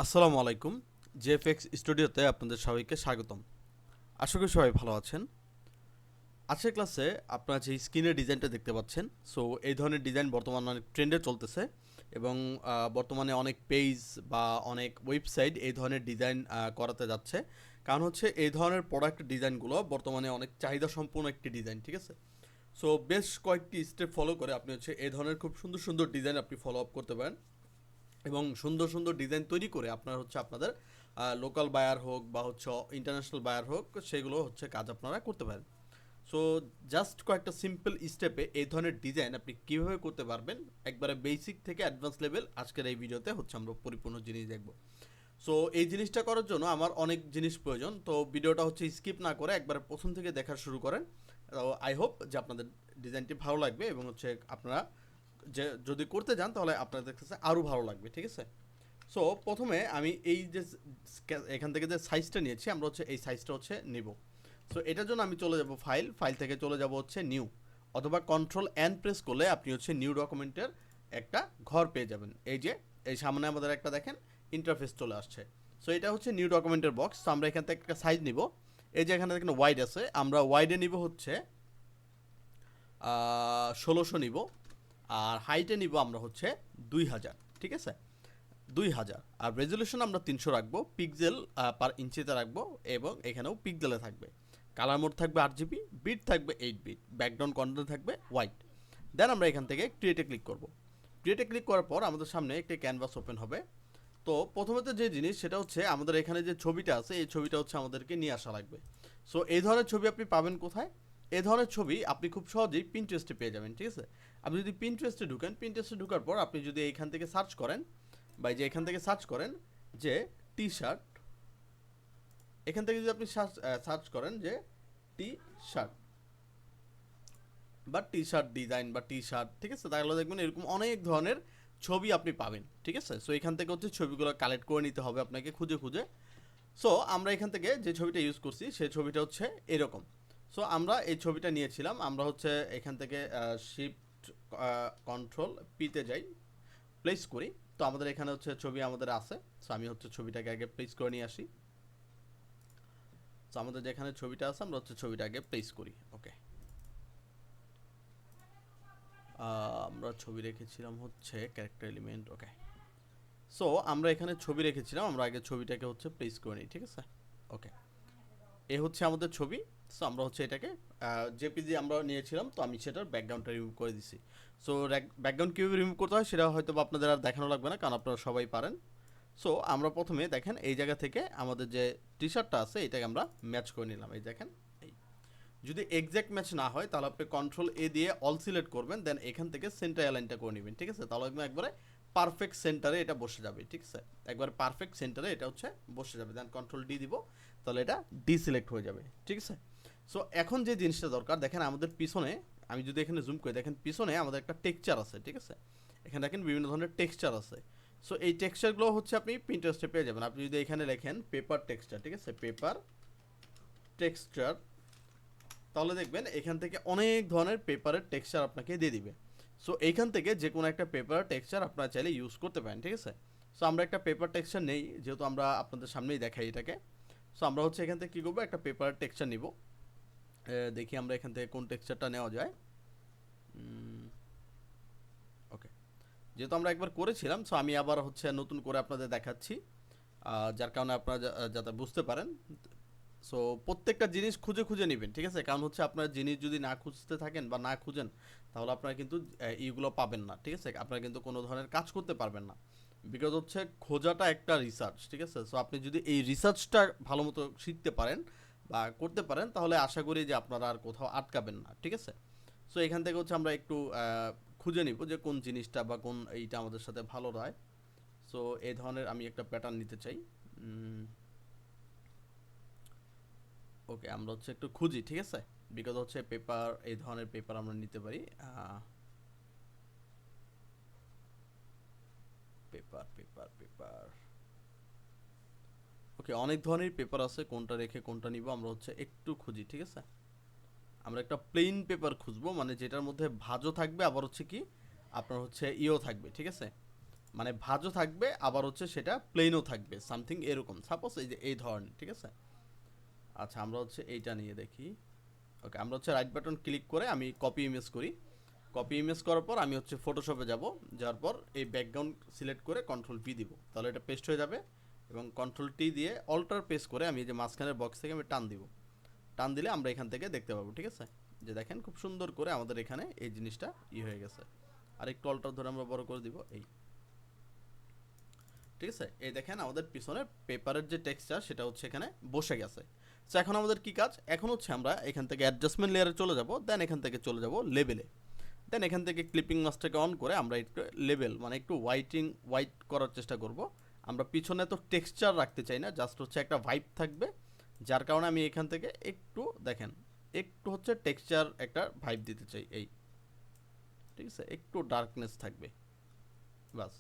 আসসালামু আলাইকুম। জেএফএক্স স্টুডিওতে আপনাদের সবাইকে স্বাগতম। আশা করি সবাই ভালো আছেন। আজকের ক্লাসে আপনারা যে স্ক্রিনের ডিজাইনটা দেখতে পাচ্ছেন, সো এই ধরনের ডিজাইন বর্তমানে অনেক ট্রেন্ডে চলতেছে এবং বর্তমানে অনেক পেজ বা অনেক ওয়েবসাইট এই ধরনের ডিজাইন করাতে যাচ্ছে। কারণ হচ্ছে এই ধরনের প্রোডাক্ট ডিজাইনগুলো বর্তমানে অনেক চাহিদা সম্পন্ন একটি ডিজাইন, ঠিক আছে? সো বেশ কয়েকটি স্টেপ ফলো করে আপনি হচ্ছে এই ধরনের খুব সুন্দর সুন্দর ডিজাইন আপনি ফলো আপ করতে পারেন এবং সুন্দর সুন্দর ডিজাইন তৈরি করে আপনার হচ্ছে আপনাদের লোকাল বায়ার হোক বা হচ্ছে ইন্টারন্যাশনাল বায়ার হোক, সেগুলো হচ্ছে কাজ আপনারা করতে পারেন। সো জাস্ট কয়েকটা সিম্পল স্টেপে এই ধরনের ডিজাইন আপনি কীভাবে করতে পারবেন, একবারে বেসিক থেকে অ্যাডভান্স লেভেল, আজকের এই ভিডিওতে হচ্ছে আমরা পরিপূর্ণ জিনিস দেখব। সো এই জিনিসটা করার জন্য আমার অনেক জিনিস প্রয়োজন, তো ভিডিওটা হচ্ছে স্কিপ না করে একবারে প্রথম থেকে দেখা শুরু করেন। তো আই হোপ যে আপনাদের ডিজাইনটি ভালো লাগবে এবং হচ্ছে আপনারা যে যদি করতে যান তাহলে আপনাদের কাছে আরও ভালো লাগবে, ঠিক আছে? সো প্রথমে আমি এই যে এখান থেকে যে সাইজটা নিয়েছি, আমরা হচ্ছে এই সাইজটা হচ্ছে নিব। সো এটার জন্য আমি চলে যাব ফাইল থেকে চলে যাব হচ্ছে নিউ, অথবা কন্ট্রোল এন প্রেস করলে আপনি হচ্ছে নিউ ডকুমেন্টের একটা ঘর পেয়ে যাবেন। এই যে এই সামনে আমাদের একটা দেখেন ইন্টারফেস চলে আসছে। সো এটা হচ্ছে নিউ ডকুমেন্টের বক্স। তো আমরা এখান থেকে একটা সাইজ নিব। এই যে এখানে দেখেন ওয়াইড আছে, আমরা ওয়াইডে নিব হচ্ছে 1600 নিব, আর হাইটে নিব আমরা হচ্ছে 2000, ঠিক আছে? 2000, আর রেজলিউশন আমরা 300 রাখবো, পিক্সেল পার ইঞ্চিতে রাখবো এবং এখানেও পিক্সেলে থাকবে। কালার মোড থাকবে 8 GB, বিট থাকবে 8 বিট, ব্যাকগ্রাউন্ড কন্টেন্ট থাকবে হোয়াইট। দেন আমরা এখান থেকে ক্রিয়েটে ক্লিক করব। ক্রিয়েটে ক্লিক করার পর আমাদের সামনে একটি ক্যানভাস ওপেন হবে। তো প্রথমত যে জিনিস সেটা হচ্ছে আমাদের এখানে যে ছবিটা আছে, এই ছবিটা হচ্ছে আমাদেরকে নিয়ে আসা লাগবে। সো এই ধরনের ছবি আপনি পাবেন কোথায়? এই ধরনের ছবি আপনি খুব সহজেই পিন্টারেস্টে পেয়ে যাবেন, ঠিক আছে? আপনি যদি পিন্টারেস্টে ঢুকেন, পিন্টারেস্টে ঢোকার পর আপনি যদি এইখান থেকে সার্চ করেন, বা যে এখান থেকে সার্চ করেন যে টি শার্ট, এখান থেকে যদি আপনি সার্চ করেন যে টি শার্ট বা টি শার্ট ডিজাইন বা টি শার্ট, ঠিক আছে, তাহলে দেখবেন এরকম অনেক ধরনের ছবি আপনি পাবেন, ঠিক আছে? সো এখান থেকে হচ্ছে ছবিগুলো কালেক্ট করে নিতে হবে আপনাকে খুঁজে খুঁজে। সো আমরা এখান থেকে যে ছবিটা ইউজ করছি সেই ছবিটা হচ্ছে এরকম। সো আমরা এই ছবিটা নিয়েছিলাম, আমরা হচ্ছে এখান থেকে শিফট কন্ট্রোল পিতে যাই, প্লেস করি। তো আমাদের এখানে হচ্ছে ছবি আমাদের আছে। সো আমি হচ্ছে ছবিটাকে আগে প্লেস করে নিয়ে আসি। সো আমাদের যেখানে ছবিটা আছে আমরা হচ্ছে ছবিটা আগে প্লেস করি। ওকে, আমরা ছবি রেখেছিলাম হচ্ছে ক্যারেক্টার এলিমেন্ট। ওকে, সো আমরা এখানে ছবি রেখেছিলাম, আমরা আগে ছবিটাকে হচ্ছে প্লেস করে নিই, ঠিক আছে? ওকে, এ হচ্ছে আমাদের ছবি। সো আমরা হচ্ছে এটাকে জেপিজি আমরা নিয়েছিলাম, তো আমি সেটার ব্যাকগ্রাউন্ডটা রিমুভ করে দিছি। সো ব্যাকগ্রাউন্ড কীভাবে রিমুভ করতে হয় সেটা হয়তো আপনাদের আর দেখানো লাগবে না, কারণ আপনারা সবাই পারেন। সো আমরা প্রথমে দেখেন এই জায়গা থেকে আমাদের যে টি শার্টটা আছে এটাকে আমরা ম্যাচ করে নিলাম। এই দেখেন, এই যদি এক্স্যাক্ট ম্যাচ না হয় তাহলে আপনি কন্ট্রোল এ দিয়ে অল সিলেক্ট করবেন, দেন এখান থেকে সেন্টার অ্যালাইনটা করে নেবেন, ঠিক আছে? তাহলে একবারে পারফেক্ট সেন্টারে এটা বসে যাবে, ঠিক আছে? একবার পারফেক্ট সেন্টারে এটা হচ্ছে বসে যাবে। দেন কন্ট্রোল ডি দিব, তাহলে এটা ডিসিলেক্ট হয়ে যাবে, ঠিক আছে? সো এখন যে জিনিসটা দরকার, দেখেন আমাদের পিছনে, আমি যদি এখানে জুম করি, দেখেন পিছনে আমাদের একটা টেক্সচার আছে, ঠিক আছে? এখানে দেখেন বিভিন্ন ধরনের টেক্সচার আছে। সো এই টেক্সচারগুলো হচ্ছে আপনি পিন্টারেস্টে পেয়ে যাবেন। আপনি যদি এখানে লেখেন পেপার টেক্সচার, ঠিক আছে, পেপার টেক্সচার, তাহলে দেখবেন এখান থেকে অনেক ধরনের পেপারের টেক্সচার আপনাকে দিয়ে দিবে। সো এইখান থেকে যে কোনো একটা পেপার টেক্সচার আপনারা চাইলে ইউজ করতে পারেন, ঠিক আছে? সো আমরা একটা পেপার টেক্সচার নেই, যেহেতু আমরা আপনাদের সামনেই দেখাই এটাকে। সো আমরা হচ্ছে এখান থেকে কী করবো, একটা পেপার টেক্সচার নিব। দেখি আমরা এখান থেকে কোন টেক্সচারটা নেওয়া যায়। ওকে, যেহেতু আমরা একবার করেছিলাম, সো আমি আবার হচ্ছে নতুন করে আপনাদের দেখাচ্ছি, যার কারণে আপনারা যাতে বুঝতে পারেন। সো প্রত্যেকটা জিনিস খুঁজে খুঁজে নেবেন, ঠিক আছে? কারণ হচ্ছে আপনার জিনিস যদি না খুঁজতে থাকেন বা না খুঁজেন, তাহলে আপনারা কিন্তু এইগুলো পাবেন না, ঠিক আছে? আপনারা কিন্তু কোনো ধরনের কাজ করতে পারবেন না, বিকজ হচ্ছে খোঁজাটা একটা রিসার্চ, ঠিক আছে? সো আপনি যদি এই রিসার্চটা ভালো মতো শিখতে পারেন বা করতে পারেন, তাহলে আশা করি যে আপনারা আর কোথাও আটকাবেন না, ঠিক আছে? সো এখান থেকে হচ্ছে আমরা একটু খুঁজে নিব যে কোন জিনিসটা বা কোন এইটা আমাদের সাথে ভালো হয়। সো এই ধরনের আমি একটা প্যাটার্ন নিতে চাই। ওকে, আমরা হচ্ছে একটু খুঁজি, ঠিক আছে? বিকজ হচ্ছে পেপার, এই ধরনের পেপার আমরা নিতে পারি। পেপার পেপার পেপার ওকে, অনেক ধরনের পেপার আছে, কোনটা রেখে কোনটা নিব আমরা হচ্ছে একটু খুঁজি, ঠিক আছে? আমরা একটা প্লেন পেপার খুঁজবো, মানে যেটার মধ্যে ভাঁজও থাকবে, আবার হচ্ছে কি আপনার হচ্ছে ইও থাকবে, ঠিক আছে? মানে ভাঁজও থাকবে, আবার হচ্ছে সেটা প্লেনও থাকবে, সামথিং এরকম। সাপোজ এই যে এই ধরনের, ঠিক আছে। আচ্ছা আমরা হচ্ছে এইটা নিয়ে দেখি। ওকে, আমরা হচ্ছে রাইট বাটন ক্লিক করে আমি কপি ইমেজ করি। কপি ইমেজ করার পর আমি হচ্ছে ফটোশপে যাব, যাওয়ার পর এই ব্যাকগ্রাউন্ড সিলেক্ট করে কন্ট্রোল পি দিব, তাহলে এটা পেস্ট হয়ে যাবে। এবং কন্ট্রোল টি দিয়ে অল্টার পেস্ট করে আমি এই যে মাঝখানের বক্স থেকে আমি টান দিব। টান দিলে আমরা এখান থেকে দেখতে পাবো, ঠিক আছে। যে দেখেন খুব সুন্দর করে আমাদের এখানে এই জিনিসটা হয়ে গেছে। আর একটু অল্টার ধরে আমরা বড় করে দিব, এই ঠিক আছে। এই দেখেন আমাদের পিছনের পেপারের যে টেক্সচার সেটা হচ্ছে এখানে বসে গেছে। সো এখন আমাদের কি কাজ, এখন হচ্ছে আমরা এখান থেকে অ্যাডজাস্টমেন্ট লেয়ারে চলে যাব, দেন এখান থেকে চলে যাব লেবেলে। দেন এখান থেকে ক্লিপিং মাস্টারকে অন করে আমরা একটু লেভেল মানে একটু হোয়াইট করার চেষ্টা করব। আমরা পিছনে তো টেক্সচার রাখতে চাই না, জাস্ট হচ্ছে একটা ভাইব থাকবে, যার কারণে আমি এখান থেকে একটু দেখেন একটু হচ্ছে টেক্সচার একটা ভাইব দিতে চাই, এই ঠিক আছে, একটু ডার্কনেস থাকবে বাস।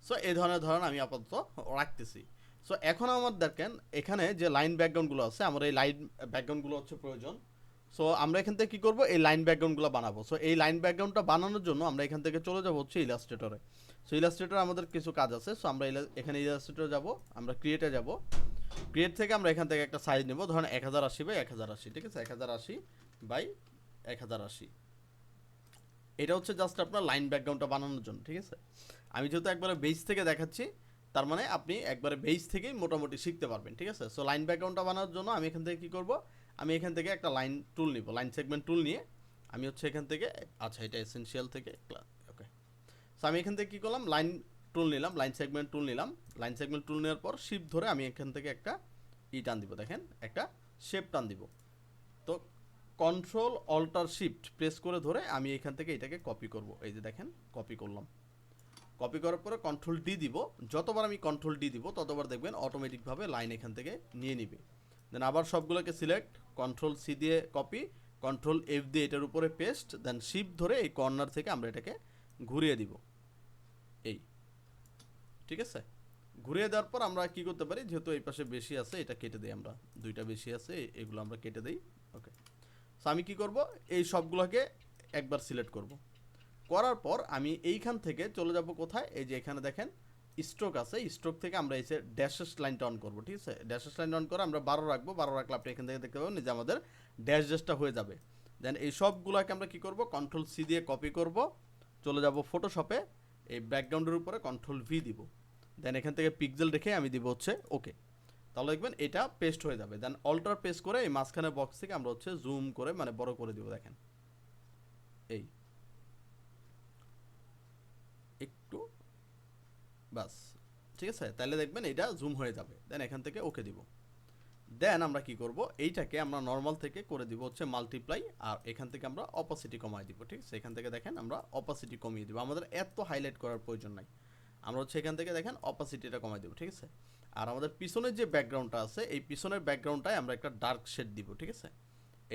সো এই ধরনের আমি আপাতত রাখতেছি। সো এখন আমার দেখেন এখানে যে লাইন ব্যাকগ্রাউন্ডগুলো আছে, আমার এই লাইন ব্যাকগ্রাউন্ডগুলো হচ্ছে প্রয়োজন। সো আমরা এখান থেকে কী করবো, এই লাইন ব্যাকগ্রাউন্ডগুলো বানাবো। সো এই লাইন ব্যাকগ্রাউন্ডটা বানানোর জন্য আমরা এখান থেকে চলে যাবো হচ্ছে ইলাস্ট্রেটরে। সো ইলাস্ট্রেটরে আমাদের কিছু কাজ আছে। সো আমরা এখানে ইলাস্ট্রেটরে যাব, আমরা ক্রিয়েটে যাব। ক্রিয়েট থেকে আমরা এখান থেকে একটা সাইজ নেব, ধরেন 1080 বাই 1080, ঠিক আছে, 1080 বাই 1080। এটা হচ্ছে জাস্ট আপনার লাইন ব্যাকগ্রাউন্ডটা বানানোর জন্য, ঠিক আছে। আমি যেহেতু একবারে বেস থেকে দেখাচ্ছি, তার মানে আপনি একবারে বেস থেকেই মোটামুটি শিখতে পারবেন, ঠিক আছে। সো লাইন ব্যাকগ্রাউন্ডটা বানানোর জন্য আমি এখান থেকে কী করব, আমি এখান থেকে একটা লাইন টুল নিব, লাইন সেগমেন্ট টুল নিয়ে আমি হচ্ছে এখান থেকে, আচ্ছা এটা এসেনশিয়াল থেকে, ওকে। সো আমি এখান থেকে কী করলাম, লাইন টুল নিলাম, লাইন সেগমেন্ট টুল নিলাম। লাইন সেগমেন্ট টুল নেওয়ার পর শিফট ধরে আমি এখান থেকে একটা টান দিব, দেখেন একটা শেপ টান দিব। তো কন্ট্রোল অল্টার শিফট প্রেস করে ধরে আমি এখান থেকে এটাকে কপি করব, এই যে দেখেন কপি করলাম। কপি করার পরে কন্ট্রোল ডি দিব, যতবার আমি কন্ট্রোল ডি দিব ততবার দেখবেন অটোমেটিকভাবে লাইন এখান থেকে নিয়ে নিবে। দেন আবার সবগুলোকে সিলেক্ট, কন্ট্রোল সি দিয়ে কপি, কন্ট্রোল এফ দিয়ে এটার উপরে পেস্ট, দেন শিফট ধরে এই কর্নার থেকে আমরা এটাকে ঘুরিয়ে দিব, এই ঠিক আছে। ঘুরিয়ে দেওয়ার পর আমরা কি করতে পারি, যেহেতু এই পাশে বেশি আছে এটা কেটে দিই, আমরা দুইটা বেশি আছে এগুলো আমরা কেটে দিই, ওকে। সো আমি কি করব, এই সবগুলোকে একবার সিলেক্ট করব, করার পর আমি এইখান থেকে চলে যাব কোথায়, এই যে এখানে দেখেন স্ট্রোক আছে, স্ট্রোক থেকে আমরা এসে ড্যাশেস লাইনটা অন করবো, ঠিক আছে। ড্যাশেস লাইন অন করে আমরা 12 রাখবো, 12 রাখলে আপনি এখান থেকে দেখতে পাবেন যে আমাদের ড্যাশটা হয়ে যাবে। দেন এই সবগুলোকে আমরা কি করব, কন্ট্রোল সি দিয়ে কপি করব, চলে যাব ফটোশপে, এই ব্যাকগ্রাউন্ডের উপরে কন্ট্রোল ভি দিব, দেন এখান থেকে পিক্সেল রেখে আমি দিব হচ্ছে ওকে। তাহলে দেখবেন এটা পেস্ট হয়ে যাবে। দেন অল্টার পেস্ট করে এই মাঝখানের বক্স থেকে আমরা হচ্ছে জুম করে মানে বড় করে দিব, দেখেন এই একটু বাস, ঠিক আছে। তাহলে দেখবেন এটা জুম হয়ে যাবে। দেন এখান থেকে ওকে দিব। দেন আমরা কি করব, এইটাকে আমরা নর্মাল থেকে করে দিব হচ্ছে মাল্টিপ্লাই, আর এখান থেকে আমরা অপাসিটি কমাই দিব, ঠিক আছে। এখান থেকে দেখেন আমরা অপাসিটি কমিয়ে দিব, আমাদের এত হাইলাইট করার প্রয়োজন নাই। আমরা হচ্ছে এখান থেকে দেখেন অপাসিটিটা কমাই দেবো, ঠিক আছে। আর আমাদের পিছনের যে ব্যাকগ্রাউন্ডটা আছে, এই পিছনের ব্যাকগ্রাউন্ডটায় আমরা একটা ডার্ক শেড দিব, ঠিক আছে।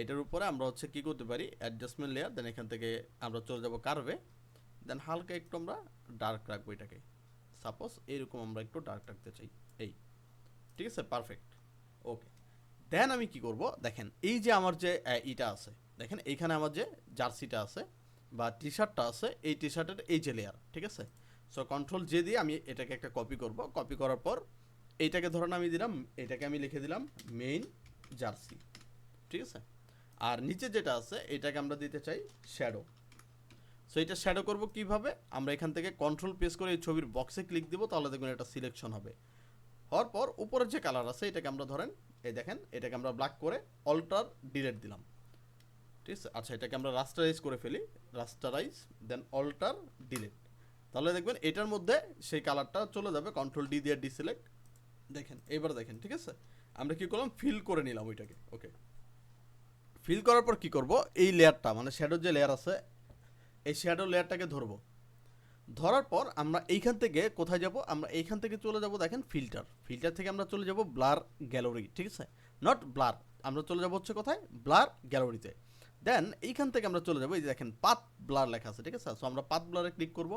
এটার উপরে আমরা হচ্ছে কি করতে পারি, অ্যাডজাস্টমেন্ট লেয়ার, দেন এখান থেকে আমরা চলে যাব কার্ভে, দেন হালকা একটু আমরা ডার্ক রাখবো এটাকে, সাপোজ এইরকম আমরা একটু ডার্ক রাখতে চাই, এই ঠিক আছে, পারফেক্ট, ওকে। দেন আমি কি করব, দেখেন এই যে আমার যে ইটা আছে, দেখেন এইখানে আমার যে জার্সিটা আছে বা টি শার্টটা আছে, এই টি শার্টের এই যে লেয়ার, ঠিক আছে। সো কন্ট্রোল জে দিয়ে আমি এটাকে একটা কপি করব, কপি করার পর এইটাকে ধরেন আমি দিলাম, এটাকে আমি লিখে দিলাম মেইন জার্সি, ঠিক আছে। আর নিচে যেটা আছে এটাকে আমরা দিতে চাই শ্যাডো। সো এটা শ্যাডো করব কিভাবে, আমরা এখান থেকে কন্ট্রোল প্রেস করে এই ছবির বক্সে ক্লিক দিব, তাহলে দেখবেন এটা সিলেকশন হবে। হওয়ার পর উপরের যে কালার আছে এটাকে আমরা ধরেন এই দেখেন এটাকে আমরা ব্ল্যাক করে অল্টার ডিলেট দিলাম, ঠিক আছে। আচ্ছা এটাকে আমরা রাস্টারাইজ করে ফেলি, রাস্টারাইজ দেন অল্টার ডিলেট, তাহলে দেখবেন এটার মধ্যে সেই কালারটা চলে যাবে। কন্ট্রোল ডি দিয়ে ডিসিলেক্ট, দেখেন এবার দেখেন, ঠিক আছে। আমরা কি করলাম, ফিল করে নিলাম ওইটাকে, ওকে। ফিল করার পর কি করব, এই লেয়ারটা মানে শ্যাডোর যে লেয়ার আছে, এই শ্যাডো লেয়ারটাকে ধরবো, ধরার পর আমরা এইখান থেকে কোথায় যাব, আমরা এইখান থেকে চলে যাব দেখেন ফিল্টার, ফিল্টার থেকে আমরা চলে যাব ব্লার গ্যালারি, ঠিক আছে, নট ব্লার, আমরা চলে যাব হচ্ছে কোথায়, ব্লার গ্যালারিতে। দেন এইখান থেকে আমরা চলে যাব, এই যে দেখেন পাথ ব্লার লেখা আছে, ঠিক আছে। সো আমরা পাথ ব্লারে ক্লিক করব,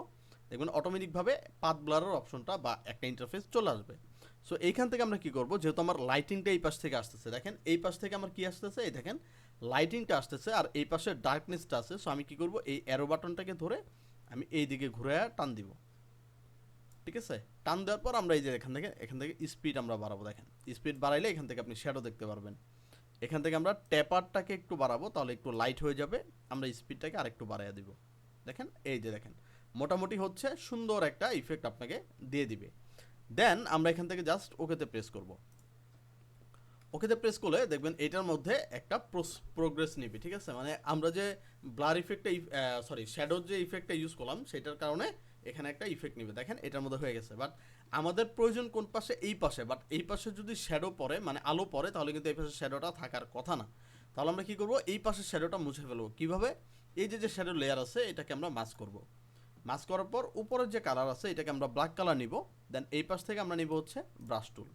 দেখবেন অটোমেটিকভাবে পাথ ব্লারের অপশনটা বা একটা ইন্টারফেস চলে আসবে। সো এইখান থেকে আমরা কি করব, যেহেতু আমার লাইটিংটা এই পাশ থেকে আসতেছে, দেখেন এই পাশ থেকে আমার কি আসতেছে, এই দেখেন লাইটিংটা আসতেছে, আর এই পাশে ডার্কনেসটা আছে। সো আমি কি করব, এই অ্যারো বাটনটাকে ধরে আমি এই দিকে ঘুরে টান দিব, ঠিক আছে, টান দেওয়ার পর আমরা এই যে এখান থেকে স্পিড আমরা বাড়াবো। দেখেন স্পিড বাড়াইলে এখান থেকে আপনি শ্যাডো দেখতে পারবেন। এখান থেকে আমরা ট্যাপারটাকে একটু বাড়াবো, তাহলে একটু লাইট হয়ে যাবে। আমরা স্পিডটাকে আরেকটু বাড়াইয়া দিব। দেখেন এই যে দেখেন মোটামুটি হচ্ছে সুন্দর একটা ইফেক্ট আপনাকে দিয়ে দিবে। দেন আমরা এখান থেকে জাস্ট ওকেতে প্রেস করব। ওকেতে প্রেস করলে দেখবেন এটার মধ্যে একটা প্রোগ্রেস নিবে। ঠিক আছে, মানে আমরা যে ব্লার ইফেক্টটা শ্যাডোর যে ইফেক্টটা ইউজ করলাম সেটার কারণে এখানে একটা ইফেক্ট নিবে। দেখেন এটার মধ্যে হয়ে গেছে, বাট আমাদের প্রয়োজন কোন পাশে? এই পাশে। বাট এই পাশে যদি শ্যাডো পড়ে, মানে আলো পড়ে, তাহলে কিন্তু এই পাশে শ্যাডোটা থাকার কথা না। তাহলে আমরা কি করব? এই পাশের শ্যাডোটা মুছে ফেলবো। কিভাবে? এই যে শ্যাডো লেয়ার আছে এটাকে আমরা মাস্ক করব। মাস্ক করার পর উপরের যে কালার আছে এটাকে আমরা ব্ল্যাক কালার নিব। দেন এই পাশ থেকে আমরা নিব হচ্ছে ব্রাশ টুল।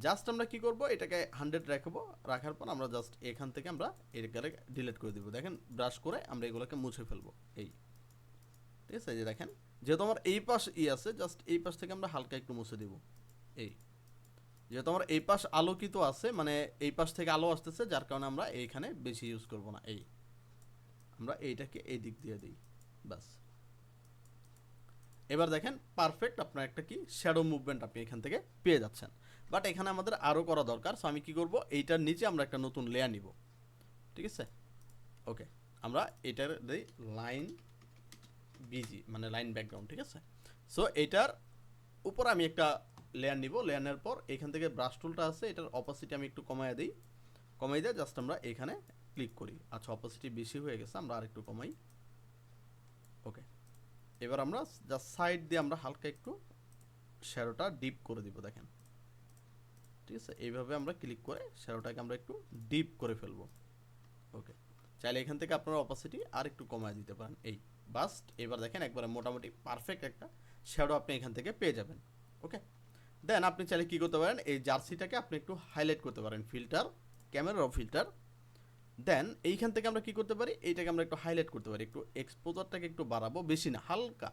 জাস্ট আমরা কি করব? এটাকে 100 রাখবো। রাখার পর আমরা জাস্ট এখান থেকে আমরা এটাকে ডিলিট করে দিব। দেখেন ব্রাশ করে আমরা এগুলোকে মুছে ফেলবো। এই ঠিক আছে, এই যে দেখেন যেহেতু আমার এই পাশ আছে, জাস্ট এই পাশ থেকে আমরা হালকা একটু মুছে দিব। এই যেহেতু আমার এই পাশ আলোকিত আছে, মানে এই পাশ থেকে আলো আসতেছে, যার কারণে আমরা এইখানে বেশি ইউজ করব না। এই আমরা এইটাকে এই দিক দিয়ে দিই, বাস। এবার দেখেন পারফেক্ট আপনার একটা কি শ্যাডো মুভমেন্ট আপনি এখান থেকে পেয়ে যাচ্ছেন। বাট এখানে আমাদের আরও করা দরকার। সো আমি কি করব? এইটার নিচে আমরা একটা নতুন লেয়ার নিব। ঠিক আছে, ওকে। আমরা এটার দিই লাইন বিজি, মানে লাইন ব্যাকগ্রাউন্ড। ঠিক আছে, সো এটার উপর আমি একটা লেয়ার নিব। লেয়ার নেওয়ার পর এখান থেকে ব্রাশ টুলটা আছে, এটার অপাসিটি আমি একটু কমাই দিই। কমাই দিয়ে জাস্ট আমরা এখানে ক্লিক করি। আচ্ছা, অপাসিটি বেশি হয়ে গেছে, আমরা আরেকটু কমাই। ওকে, এবার আমরা জাস্ট সাইড দিয়ে আমরা হালকা একটু শ্যাডোটা ডিপ করে দিব। দেখেন ঠিক আছে, এইভাবে আমরা ক্লিক করে শ্যাডোটাকে আমরা একটু ডিপ করে ফেলবো। ওকে, চাইলে এখান থেকে আপনারা অপাসিটি আর একটু কমায় দিতে পারেন। এই বাস্ট, এবার দেখেন একবারে মোটামুটি পারফেক্ট একটা শ্যাডো আপনি এখান থেকে পেয়ে যাবেন। ওকে, দেন আপনি চাইলে কী করতে পারেন? এই জার্সিটাকে আপনি একটু হাইলাইট করতে পারেন, ফিল্টার, ক্যামেরা ফিল্টার। দেন এইখান থেকে আমরা কি করতে পারি? এইটাকে আমরা একটু হাইলাইট করতে পারি। একটু এক্সপোজারটাকে একটু বাড়াবো, বেশি না, হালকা।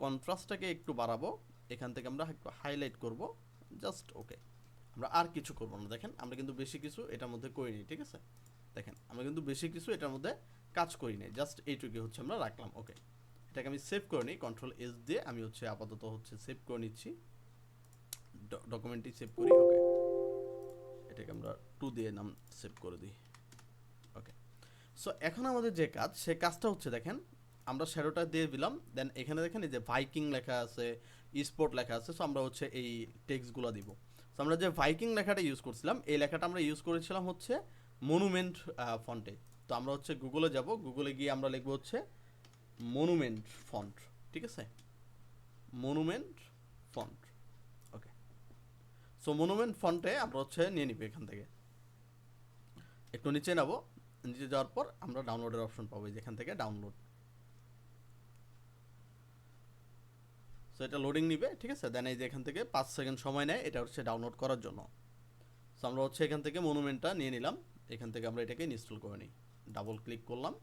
কন্ট্রাস্টটাকে একটু বাড়াবো। এখান থেকে আমরা একটু হাইলাইট করব, জাস্ট। ওকে, আমরা আর কিছু করবো না। দেখেন আমরা কিন্তু বেশি কিছু এটার মধ্যে করিনি। ঠিক আছে, দেখেন আমরা কিন্তু বেশি কিছু এটার মধ্যে কাজ করি নাই, জাস্ট এইটুকু হচ্ছে আমরা রাখলাম। ওকে, এটাকে আমি সেভ করে নিই Ctrl+S দিয়ে। আমি হচ্ছে আপাতত হচ্ছে সেভ করে নিচ্ছি, ডকুমেন্টটি সেভ করি। ওকে, এটাকে আমরা 2 দিয়ে নাম সেভ করে দিই। ওকে, সো এখন আমাদের যে কাজ, সে কাজটা হচ্ছে দেখেন আমরা শ্যাডোটা দিয়ে দিলাম। দেন এখানে দেখেন এই যে ভাইকিং লেখা আছে, স্পোর্ট লেখা আছে। সো আমরা হচ্ছে এই টেক্সটগুলো দিব। সো আমরা যে ভাইকিং লেখাটা ইউজ করছিলাম, এই লেখাটা আমরা ইউজ করেছিলাম হচ্ছে মনুমেন্ট ফন্টে। তো আমরা হচ্ছে গুগলে যাব, গুগলে গিয়ে আমরা লিখব হচ্ছে মনুমেন্ট ফন্ট। ঠিক আছে, মনুমেন্ট ফন্ট। ওকে, সো মনুমেন্ট ফন্টে আমরা হচ্ছে নিয়ে নিব। এখান থেকে একটু নিচে নেব, নিচে যাওয়ার পর আমরা ডাউনলোডের অপশন পাবো, যেখান থেকে ডাউনলোড। সো এটা লোডিং নিবে। ঠিক আছে, দেন এই যে এখান থেকে 5 সেকেন্ড সময় নেয় এটা হচ্ছে ডাউনলোড করার জন্য। সো আমরা হচ্ছে এখান থেকে মনুমেন্টটা নিয়ে নিলাম। এখান থেকে আমরা এটাকে ইনস্টল করে নিই। ডাবল ক্লিক করলাম,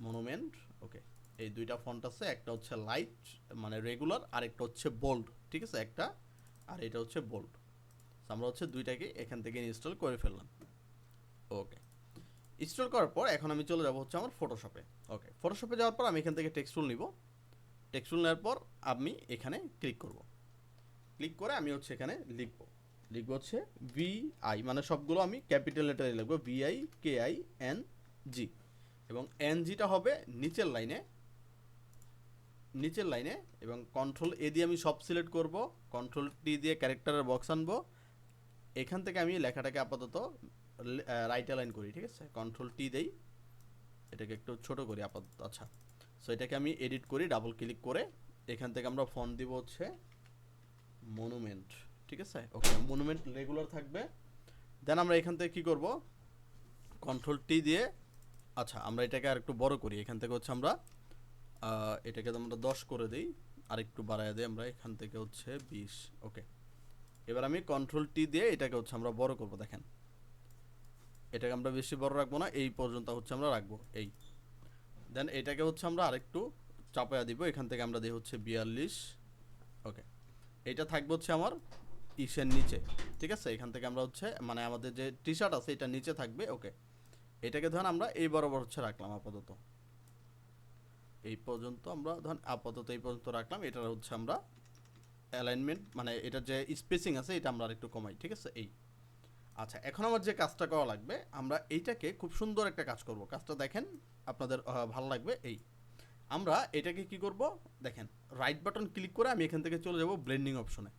মনুমেন্ট। ওকে, এই দুইটা ফন্ট আছে, একটা হচ্ছে লাইট মানে রেগুলার, আর একটা হচ্ছে বোল্ড। ঠিক আছে, একটা আর এটা হচ্ছে বোল্ড। সো আমরা হচ্ছে দুইটাকে এখান থেকে ইনস্টল করে ফেললাম। ওকে, ইনস্টল করার পর এখন আমি চলে যাব হচ্ছে আমার ফটোশপে। ওকে, ফটোশপে যাওয়ার পর আমি এখান থেকে টেক্সট টুল নিব। টেক্সট টুল নেওয়ার পর আমি এখানে ক্লিক করব। ক্লিক করে আমি হচ্ছে এখানে লিখব হচ্ছে VI, মানে সবগুলো আমি ক্যাপিটাল লেটারে লিখবো, VIKING, এবং NGটা হবে নিচের লাইনে, এবং Ctrl+A দিয়ে আমি সব সিলেক্ট করব। Ctrl+T দিয়ে ক্যারেক্টারের বক্স আনবো। এখান থেকে আমি লেখাটাকে আপাতত রাইট অ্যালাইন করি। ঠিক আছে, Ctrl+T দেই, এটাকে একটু ছোট করি আপাতত। আচ্ছা, সো এটাকে আমি এডিট করি ডাবল ক্লিক করে। এখান থেকে আমরা ফন্ট দিব হচ্ছে মনুমেন্ট। ঠিক আছে, ওকে, মনুমেন্ট রেগুলার থাকবে। দেন আমরা এখান থেকে কি করব? Ctrl+T দিয়ে, আচ্ছা আমরা এটাকে আর একটু বড় করি। এখান থেকে হচ্ছে আমরা এটাকে আমরা 10 করে দিই, আর একটু বাড়ায় দিই আমরা এখান থেকে হচ্ছে 20। ওকে, এবার আমি Ctrl+T দিয়ে এটাকে হচ্ছে আমরা বড় করব। দেখেন এটাকে আমরা বেশি বড় রাখবো না, এই পর্যন্ত হচ্ছে আমরা রাখবো। এই দেন এটাকে হচ্ছে আমরা আরেকটু চাপায়া দিব। এখান থেকে আমরা দিই হচ্ছে 42। ওকে, এটা থাকবে হচ্ছে আমার ইসের নিচে। ঠিক আছে, এখান থেকে আমরা হচ্ছে মানে আমাদের যে টি শার্ট আছে এটা নিচে থাকবে। ওকে, এটাকে ধরেন আমরা এই বরাবর হচ্ছে রাখলাম আপাতত, এই পর্যন্ত আমরা ধরেন আপাতত এই পর্যন্ত রাখলাম। এটা হচ্ছে আমরা অ্যালাইনমেন্ট মানে এটার যে স্পেসিং আছে এটা আমরা আরেকটু কমাই, ঠিক আছে। এই আচ্ছা, এখন আমার যে কাজটা করা লাগবে, আমরা এইটাকে খুব সুন্দর একটা কাজ করব। কাজটা দেখেন, আপনাদের ভালো লাগবে। এই আমরা এটাকে কি করব, দেখেন রাইট বাটন ক্লিক করে আমি এখান থেকে চলে যাব ব্লেন্ডিং অপশনে।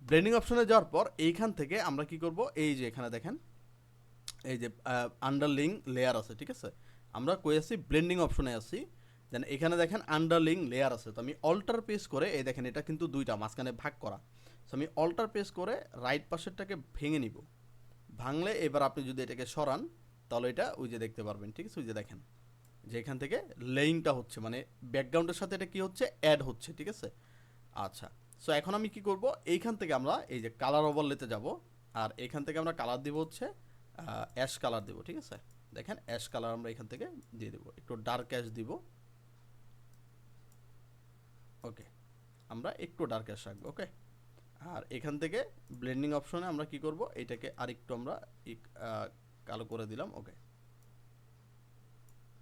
ব্লেন্ডিং অপশনে যাওয়ার পর এইখান থেকে আমরা কি করব, এই যে এখানে দেখেন এই যে আন্ডারলিং লেয়ার আছে, ঠিক আছে। আমরা কই আছি, ব্লেন্ডিং অপশনে আছি। দেন এখানে দেখেন আন্ডারলিং লেয়ার আছে, তো আমি অল্টার পেস করে, এই দেখেন এটা কিন্তু দুইটা মাঝখানে ভাগ করা। সো আমি অল্টার পেস করে রাইট পাশেরটাকে ভেঙে নিব। ভাঙলে এবার আপনি যদি এটাকে সরান তাহলে এটা ওই যে দেখতে পারবেন, ঠিক আছে। ওই যে দেখেন যে এখান থেকে লেইংটা হচ্ছে, মানে ব্যাকগ্রাউন্ডের সাথে এটা কি হচ্ছে, অ্যাড হচ্ছে, ঠিক আছে। আচ্ছা, সো এখন আমি কি করব, এইখান থেকে আমরা এই যে কালার ওভারলেতে যাব, আর এখান থেকে আমরা কালার দিব হচ্ছে অ্যাশ কালার দেব, ঠিক আছে। দেখেন অ্যাশ কালার আমরা এখান থেকে দিয়ে দেবো, একটু ডার্ক অ্যাশ দিব। ওকে, আমরা একটু ডার্ক অ্যাশ রাখবো, ওকে। আর এখান থেকে ব্লেন্ডিং অপশনে আমরা কি করব, এটাকে আরেকটু আমরা কালো করে দিলাম, ওকে।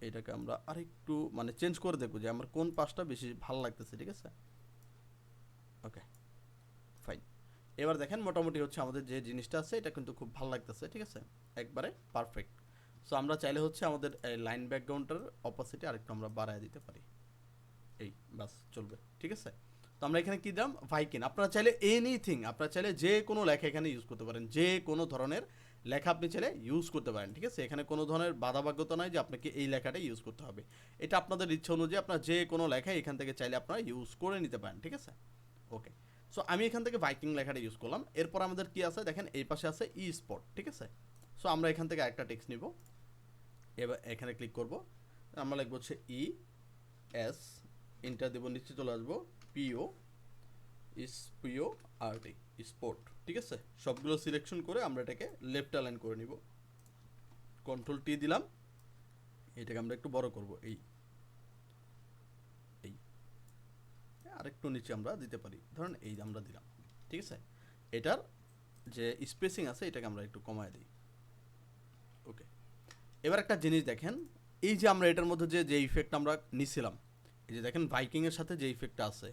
এটাকে আমরা আরেকটু মানে চেঞ্জ করে দেখবো যে আমার কোন পাশটা বেশি ভালো লাগতেছে, ঠিক আছে। ওকে, ফাইন। এবার দেখেন মোটামুটি হচ্ছে আমাদের যে জিনিসটা আছে এটা কিন্তু খুব ভালো লাগতেছে, ঠিক আছে, একবারে পারফেক্ট। সো আমরা চাইলে হচ্ছে আমাদের লাইন ব্যাকগ্রাউন্ডের অপোজিটে আরেকটু আমরা বাড়ায় দিতে পারি, এই বাস চলবে, ঠিক আছে। তো আমরা এখানে কি দিলাম, ভাইকিন। আপনারা চাইলে এনিথিং, আপনারা চাইলে যে কোনো লেখা এখানে ইউজ করতে পারেন, যে কোনো ধরনের লেখা আপনি চাইলে ইউজ করতে পারেন, ঠিক আছে। এখানে কোনো ধরনের বাধাবাধ্যতা নাই যে আপনাকে এই লেখাটা ইউজ করতে হবে। এটা আপনাদের ইচ্ছা অনুযায়ী আপনার যে কোনো লেখা এখান থেকে চাইলে আপনারা ইউজ করে নিতে পারেন, ঠিক আছে। ওকে, সো আমি এখান থেকে ভাইকিং লেখাটা ইউজ করলাম। এরপর আমাদের কি আছে দেখেন, এই পাশে আছে ই স্পোর্ট, ঠিক আছে। সো আমরা এখান থেকে একটা টেক্সট নিব, এবার এখানে ক্লিক করব, আমরা লিখব হচ্ছে ই এস, ইন্টার দেব, নিচে চলে আসবো পিও পিও আর টি স্পোর্ট, ঠিক আছে। সবগুলো সিলেকশন করে আমরা এটাকে লেফট অ্যালাইন করে নিব, কন্ট্রোল টি দিলাম। এটাকে আমরা একটু বড় করব, এই এই আরেকটু নিচে আমরা দিতে পারি, ধরেন এই আমরা দিলাম, ঠিক আছে। এটার যে স্পেসিং আছে এটাকে আমরা একটু কমায় দিই, ওকে। এবার একটা জিনিস দেখেন, এই যে আমরা এটার মধ্যে যে ইফেক্ট আমরা নিছিলাম, এই যে দেখেন ভাইকিংয়ের সাথে যে ইফেক্টটা আছে,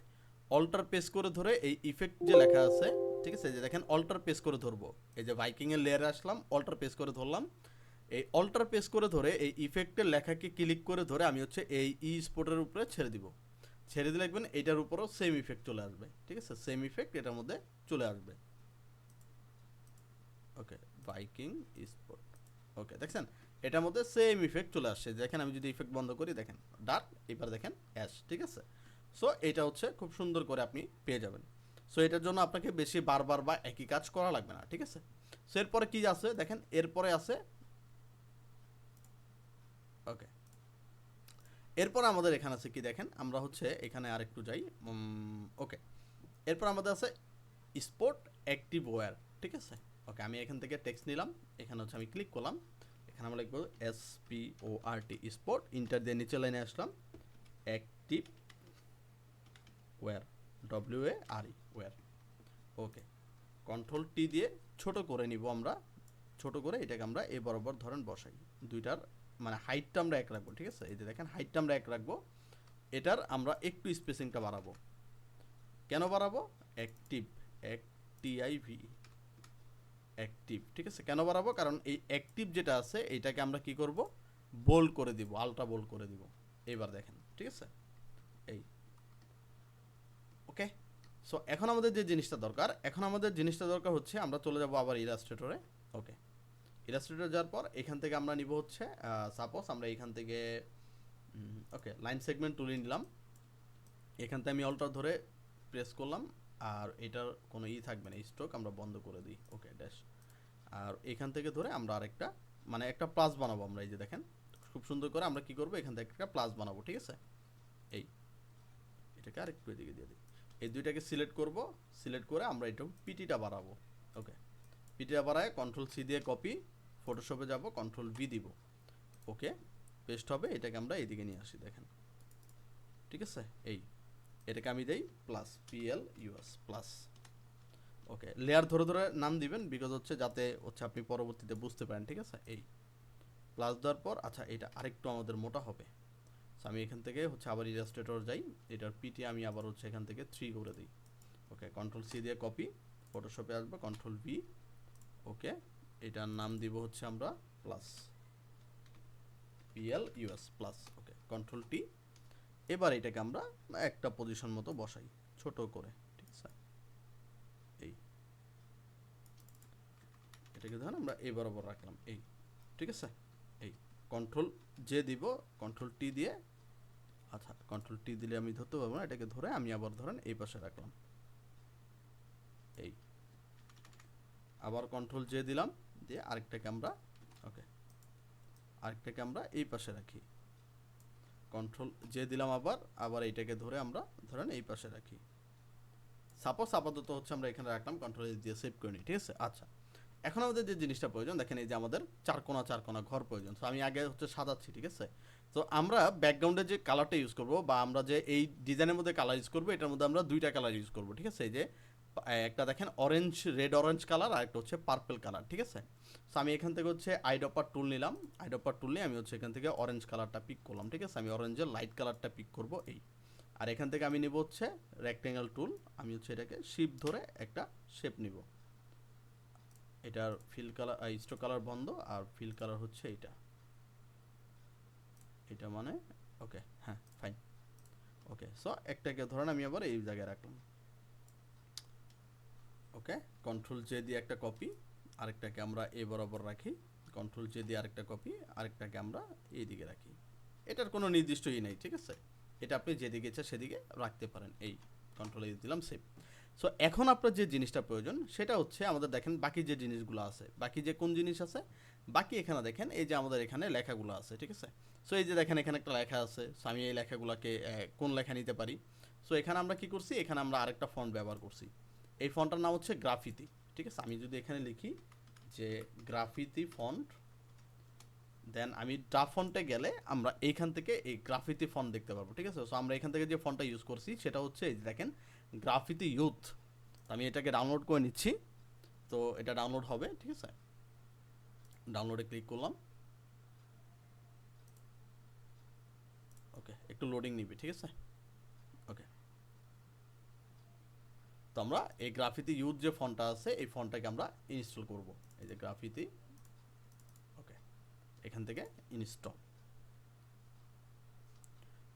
অল্টার পেস করে ধরে এই ইফেক্ট যে লেখা আছে, ঠিক আছে, যে দেখেন অল্টার পেস করে ধরবো, এই যে ভাইকিংয়ের লেয়ারে আসলাম, অল্টার পেস করে ধরলাম। এই অল্টার পেস করে ধরে এই ইফেক্টের লেখাকে ক্লিক করে ধরে আমি হচ্ছে এই ই স্পোর্টের উপরে ছেড়ে দিব। ছেড়ে দিলে দেখবেন এটার উপরেও সেম ইফেক্ট চলে আসবে, ঠিক আছে, সেম ইফেক্ট এটার মধ্যে চলে আসবে, ওকে। ভাইকিং স্পোর্ট, ওকে, দেখছেন এটার মধ্যে সেম ইফেক্ট চলে আসছে। দেখেন আমি যদি ইফেক্ট বন্ধ করি, দেখেন ডার্ক, এবার দেখেন অ্যাশ, ঠিক আছে। সো এটা হচ্ছে খুব সুন্দর করে আপনি পেয়ে যাবেন। সো এটার জন্য আপনাকে বেশি বারবার বা একই কাজ করা লাগবে না, ঠিক আছে। সো এরপরে কি আছে দেখেন, এরপরে আছে, ওকে। এরপর আমাদের এখানে আছে কি দেখেন, আমরা হচ্ছে এখানে আরেকটু যাই, ওকে। এরপর আমাদের আছে স্পোর্ট অ্যাক্টিভ ওয়্যার, ঠিক আছে। ওকে, আমি এখান থেকে টেক্সট নিলাম, এখানে হচ্ছে আমি ক্লিক করলাম, এখানে আমরা লিখবো SPORT স্পোর্ট, ইন্টার দিয়ে নিচে লাইনে আসলাম, অ্যাক্টিভ ওয়্যার, WARE ওয়্যার, ওকে। কন্ট্রোল টি দিয়ে ছোট করে নিব আমরা, ছোট করে এটাকে আমরা এই বরাবর ধরেন বসাই, দুইটার মানে হাইটটা আমরা এক রাখবো, ঠিক আছে। এই যে দেখেন হাইটটা আমরা এক রাখবো, এটার আমরা একটু স্পেসিংটা বাড়াবো। কেন বাড়াবো, অ্যাক্টিভ, TIV অ্যাক্টিভ, ঠিক আছে। কেন বাড়াবো, কারণ এই অ্যাক্টিভ যেটা আছে এইটাকে আমরা কি করব, বোল্ড করে দিব, আলট্রা বোল্ড করে দিব। এবার দেখেন, ঠিক আছে, এই ওকে। সো এখন আমাদের যে জিনিসটা দরকার, এখন আমাদের জিনিসটা দরকার হচ্ছে আমরা চলে যাব আবার ইলাস্ট্রেটরে, ওকে। ইলাস্ট্রেটর যাওয়ার পর এখান থেকে আমরা নিব হচ্ছে সাপোজ আমরা এখান থেকে ওকে লাইন সেগমেন্ট তুলে নিলাম, এখান থেকে আমি অল্টার ধরে প্রেস করলাম, আর এটার কোনো থাকবে না, স্ট্রোক আমরা বন্ধ করে দিই, ওকে ড্যাশ। আর এখান থেকে ধরে আমরা আরেকটা মানে একটা প্লাস বানাবো আমরা, এই যে দেখেন খুব সুন্দর করে আমরা কি করব, এখান থেকে একটা প্লাস বানাবো, ঠিক আছে। এই এটাকে আরেকটু এদিকে দিয়ে দিই, এই দুইটাকে সিলেক্ট করব, সিলেক্ট করে আমরা এটা পিটিটা বাড়াবো, ওকে। পিটিটা বাড়ায় কন্ট্রোল সি দিয়ে কপি, ফটোশপে যাব কন্ট্রোল ভি দিব, ওকে, পেস্ট হবে। এটাকে আমরা এইদিকে নিয়ে আসি, দেখেন, ঠিক আছে। এই এটাকে আমি দেই প্লাস PLUS প্লাস, ওকে। লেয়ার ধরে ধরে নাম দিবেন, বিকজ হচ্ছে যাতে হচ্ছে আপনি পরবর্তীতে বুঝতে পারেন, ঠিক আছে। এই প্লাস দেওয়ার পর আচ্ছা এটা আরেকটু আমাদের মোটা হবে, সো আমি এখান থেকে হচ্ছে আবার ইলাস্ট্রেটর যাই, এটার পিটি আমি আবার হচ্ছে এখান থেকে 3 করে দিই, ওকে, কন্ট্রোল সি দিয়ে কপি, ফটোশপে আসবো, কন্ট্রোল ভি, ওকে, এটার নাম দিব হচ্ছে আমরা প্লাস, PLUS প্লাস, ওকে, কন্ট্রোল টি। এবার এটাকে আমরা একটা পজিশন মতো বসাই ছোট করে, ঠিক আছে, এই এটাকে ধরেন আমরা এই বরাবর রাখলাম, এই, ঠিক আছে, এই কন্ট্রোল জে দিব, কন্ট্রোল টি দিয়ে, আচ্ছা কন্ট্রোল টি দিলে আমি ধরতে পারবো না, এটাকে ধরে আমি আবার ধরেন এই পাশে রাখলাম, এই আবার কন্ট্রোল জে দিলাম, দিয়ে আরেকটাকে আমরা, ওকে, আরেকটাকে আমরা এই পাশে রাখি, কন্ট্রোল জে দিলাম, আবার আবার এইটাকে ধরে আমরা ধরেন এই পাশে রাখি। সাপোজ আপাতত হচ্ছে আমরা এখানে রাখলাম, কন্ট্রোল এস দিয়ে সেভ করে নিই, ঠিক আছে। আচ্ছা, এখন আমাদের যে জিনিসটা প্রয়োজন, দেখেন এই যে আমাদের চার কোণা ঘর প্রয়োজন। তো আমি আগে হচ্ছে সাজাচ্ছি, ঠিক আছে। তো আমরা ব্যাকগ্রাউন্ডে যে কালারটা ইউজ করব, বা আমরা যে এই ডিজাইনের মধ্যে কালার ইউজ করবো, এটার মধ্যে আমরা দুইটা কালার ইউজ করব, ঠিক আছে। এই যে একটা দেখেন অরেঞ্জ, রেড অরেঞ্জ কালার, আর একটা হচ্ছে পার্পল কালার, ঠিক আছে। সো আমি এখান থেকে হচ্ছে আইডপার টুল নিলাম, আইডপার টুল নিয়ে আমি হচ্ছে এখান থেকে অরেঞ্জ কালারটা পিক করলাম, ঠিক আছে। আমি অরেঞ্জের লাইট কালারটা পিক করব, এই। আর এখান থেকে আমি নেব হচ্ছে রেক্টেঙ্গেল টুল, আমি হচ্ছে এটাকে শিফট ধরে একটা শেপ নিব। এটার ফিল কালার, স্ট্রোক কালার বন্ধ, আর ফিল কালার হচ্ছে এটা, এটা মানে, ওকে, হ্যাঁ ফাইন, ওকে। সো একটাকে ধরেন আমি আবার এই জায়গায় রাখলাম, ওকে, কন্ট্রোল জে দিয়ে একটা কপি, আরেকটাকে আমরা এ বরাবর রাখি, কন্ট্রোল জে দিয়ে আরেকটা কপি, আরেকটাকে আমরা এই দিকে রাখি। এটার কোনো নির্দিষ্ট ই নেই, ঠিক আছে, এটা আপনি যেদিকে ইচ্ছা সেদিকে রাখতে পারেন, এই কন্ট্রোল এ দিলাম, সেভ। সো এখন আপনার যে জিনিসটা প্রয়োজন সেটা হচ্ছে আমাদের দেখেন বাকি যে জিনিসগুলো আছে, বাকি যে কোন জিনিস আছে, বাকি এখানে দেখেন এই যে আমাদের এখানে লেখাগুলো আছে, ঠিক আছে। সো এই যে দেখেন এখানে একটা লেখা আছে, সো আমি এই লেখাগুলোকে কোন লেখা নিতে পারি। সো এখানে আমরা কি করছি, এখানে আমরা আরেকটা ফন্ট ব্যবহার করছি, এই ফন্টটার নাম হচ্ছে গ্রাফিতি, ঠিক আছে। আমি যদি এখানে লিখি যে গ্রাফিতি ফন্ট, দেন আমি ড্রা ফন্টে গেলে আমরা এইখান থেকে এই গ্রাফিতি ফন্ট দেখতে পারবো, ঠিক আছে। সো আমরা এখান থেকে যে ফন্টটা ইউজ করছি সেটা হচ্ছে এই যে দেখেন গ্রাফিতি ইউথ। আমি এটাকে ডাউনলোড করে নিচ্ছি, তো এটা ডাউনলোড হবে, ঠিক আছে। ডাউনলোডে ক্লিক করলাম, ওকে, একটু লোডিং নিবি, ঠিক আছে, ওকে। তো আমরা এই গ্রাফিতি ইউথ যে ফন্টটা আছে এই ফন্টটাকে আমরা ইনস্টল করব, এই যে গ্রাফিতি, ওকে, এখান থেকে ইনস্টল,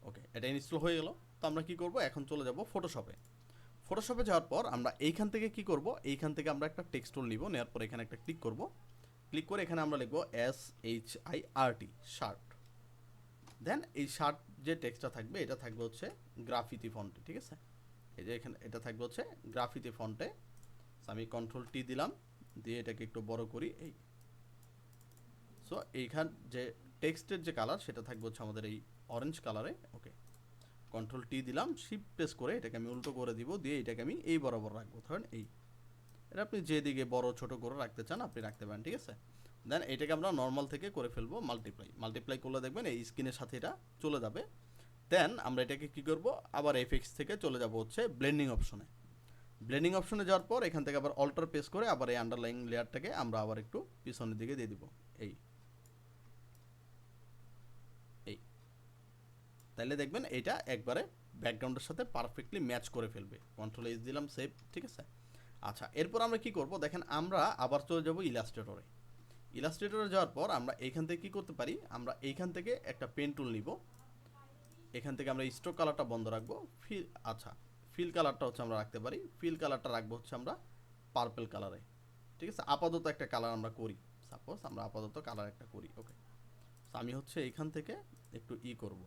ওকে, এটা ইনস্টল হয়ে গেল। তো আমরা কি করব, এখন চলে যাব ফটোশপে। ফটোশপে যাওয়ার পর আমরা এইখান থেকে কি করব, এইখান থেকে আমরা একটা টেক্সট টুল নিব, নেওয়ার পর এখানে একটা ক্লিক করব, ক্লিক করে এখানে আমরা লিখব SHIRT, শার্ট। দেন এই শার্ট যে টেক্সটটা থাকবে এটা থাকবে হচ্ছে গ্রাফিতি ফন্টে, ঠিক আছে। এই যে এখানে এটা থাকবে হচ্ছে গ্রাফিতি ফন্টে। আমি কন্ট্রোল টি দিলাম, দিয়ে এটাকে একটু বড় করি, এই। সো এইখান যে টেক্সটের যে কালার সেটা থাকবে হচ্ছে আমাদের এই অরেঞ্জ কালারে, ওকে। কন্ট্রোল টি দিলাম, শিফট প্রেস করে এটাকে আমি উল্টো করে দিব, দিয়ে এটাকে আমি এই বরাবর রাখবো, ধরেন এই। এটা আপনি যেদিকে বড় ছোট করে রাখতে চান আপনি রাখতে পারেন, ঠিক আছে। দেন এটাকে আমরা নর্মাল থেকে করে ফেলবো মাল্টিপ্লাই করলে দেখবেন এই স্ক্রিনের সাথে এটা চলে যাবে। দেন আমরা এটাকে কি করব, আবার এফএক্স থেকে চলে যাব হচ্ছে ব্লেন্ডিং অপশনে। ব্লেন্ডিং অপশনে যাওয়ার পর এখান থেকে আবার অল্টার প্রেস করে আবার এই আন্ডারলাইন লেয়ারটাকে আমরা আবার একটু পিছনের দিকে দিয়ে দিব, এই, এই। তাইলে দেখবেন এটা একবারে ব্যাকগ্রাউন্ডের সাথে পারফেক্টলি ম্যাচ করে ফেলবে। কন্ট্রোল এস দিলাম, সেভ, ঠিক আছে। আচ্ছা, এরপর আমরা কি করব, দেখেন আমরা আবার চলে যাব ইলাস্ট্রেটরে। ইলাস্ট্রেটরে যাওয়ার পর আমরা এইখান থেকে কি করতে পারি, আমরা এইখান থেকে একটা পেন টুল নিব, এখান থেকে আমরা স্ট্রোক কালারটা বন্ধ রাখবো, আচ্ছা, ফিল কালারটা হচ্ছে আমরা রাখতে পারি, ফিল কালারটা রাখবো হচ্ছে আমরা পার্পল কালারে, ঠিক আছে। আপাতত একটা কালার আমরা করি, সাপোজ আমরা আপাতত কালার একটা করি, ওকে। আমি হচ্ছে এইখান থেকে একটু করব,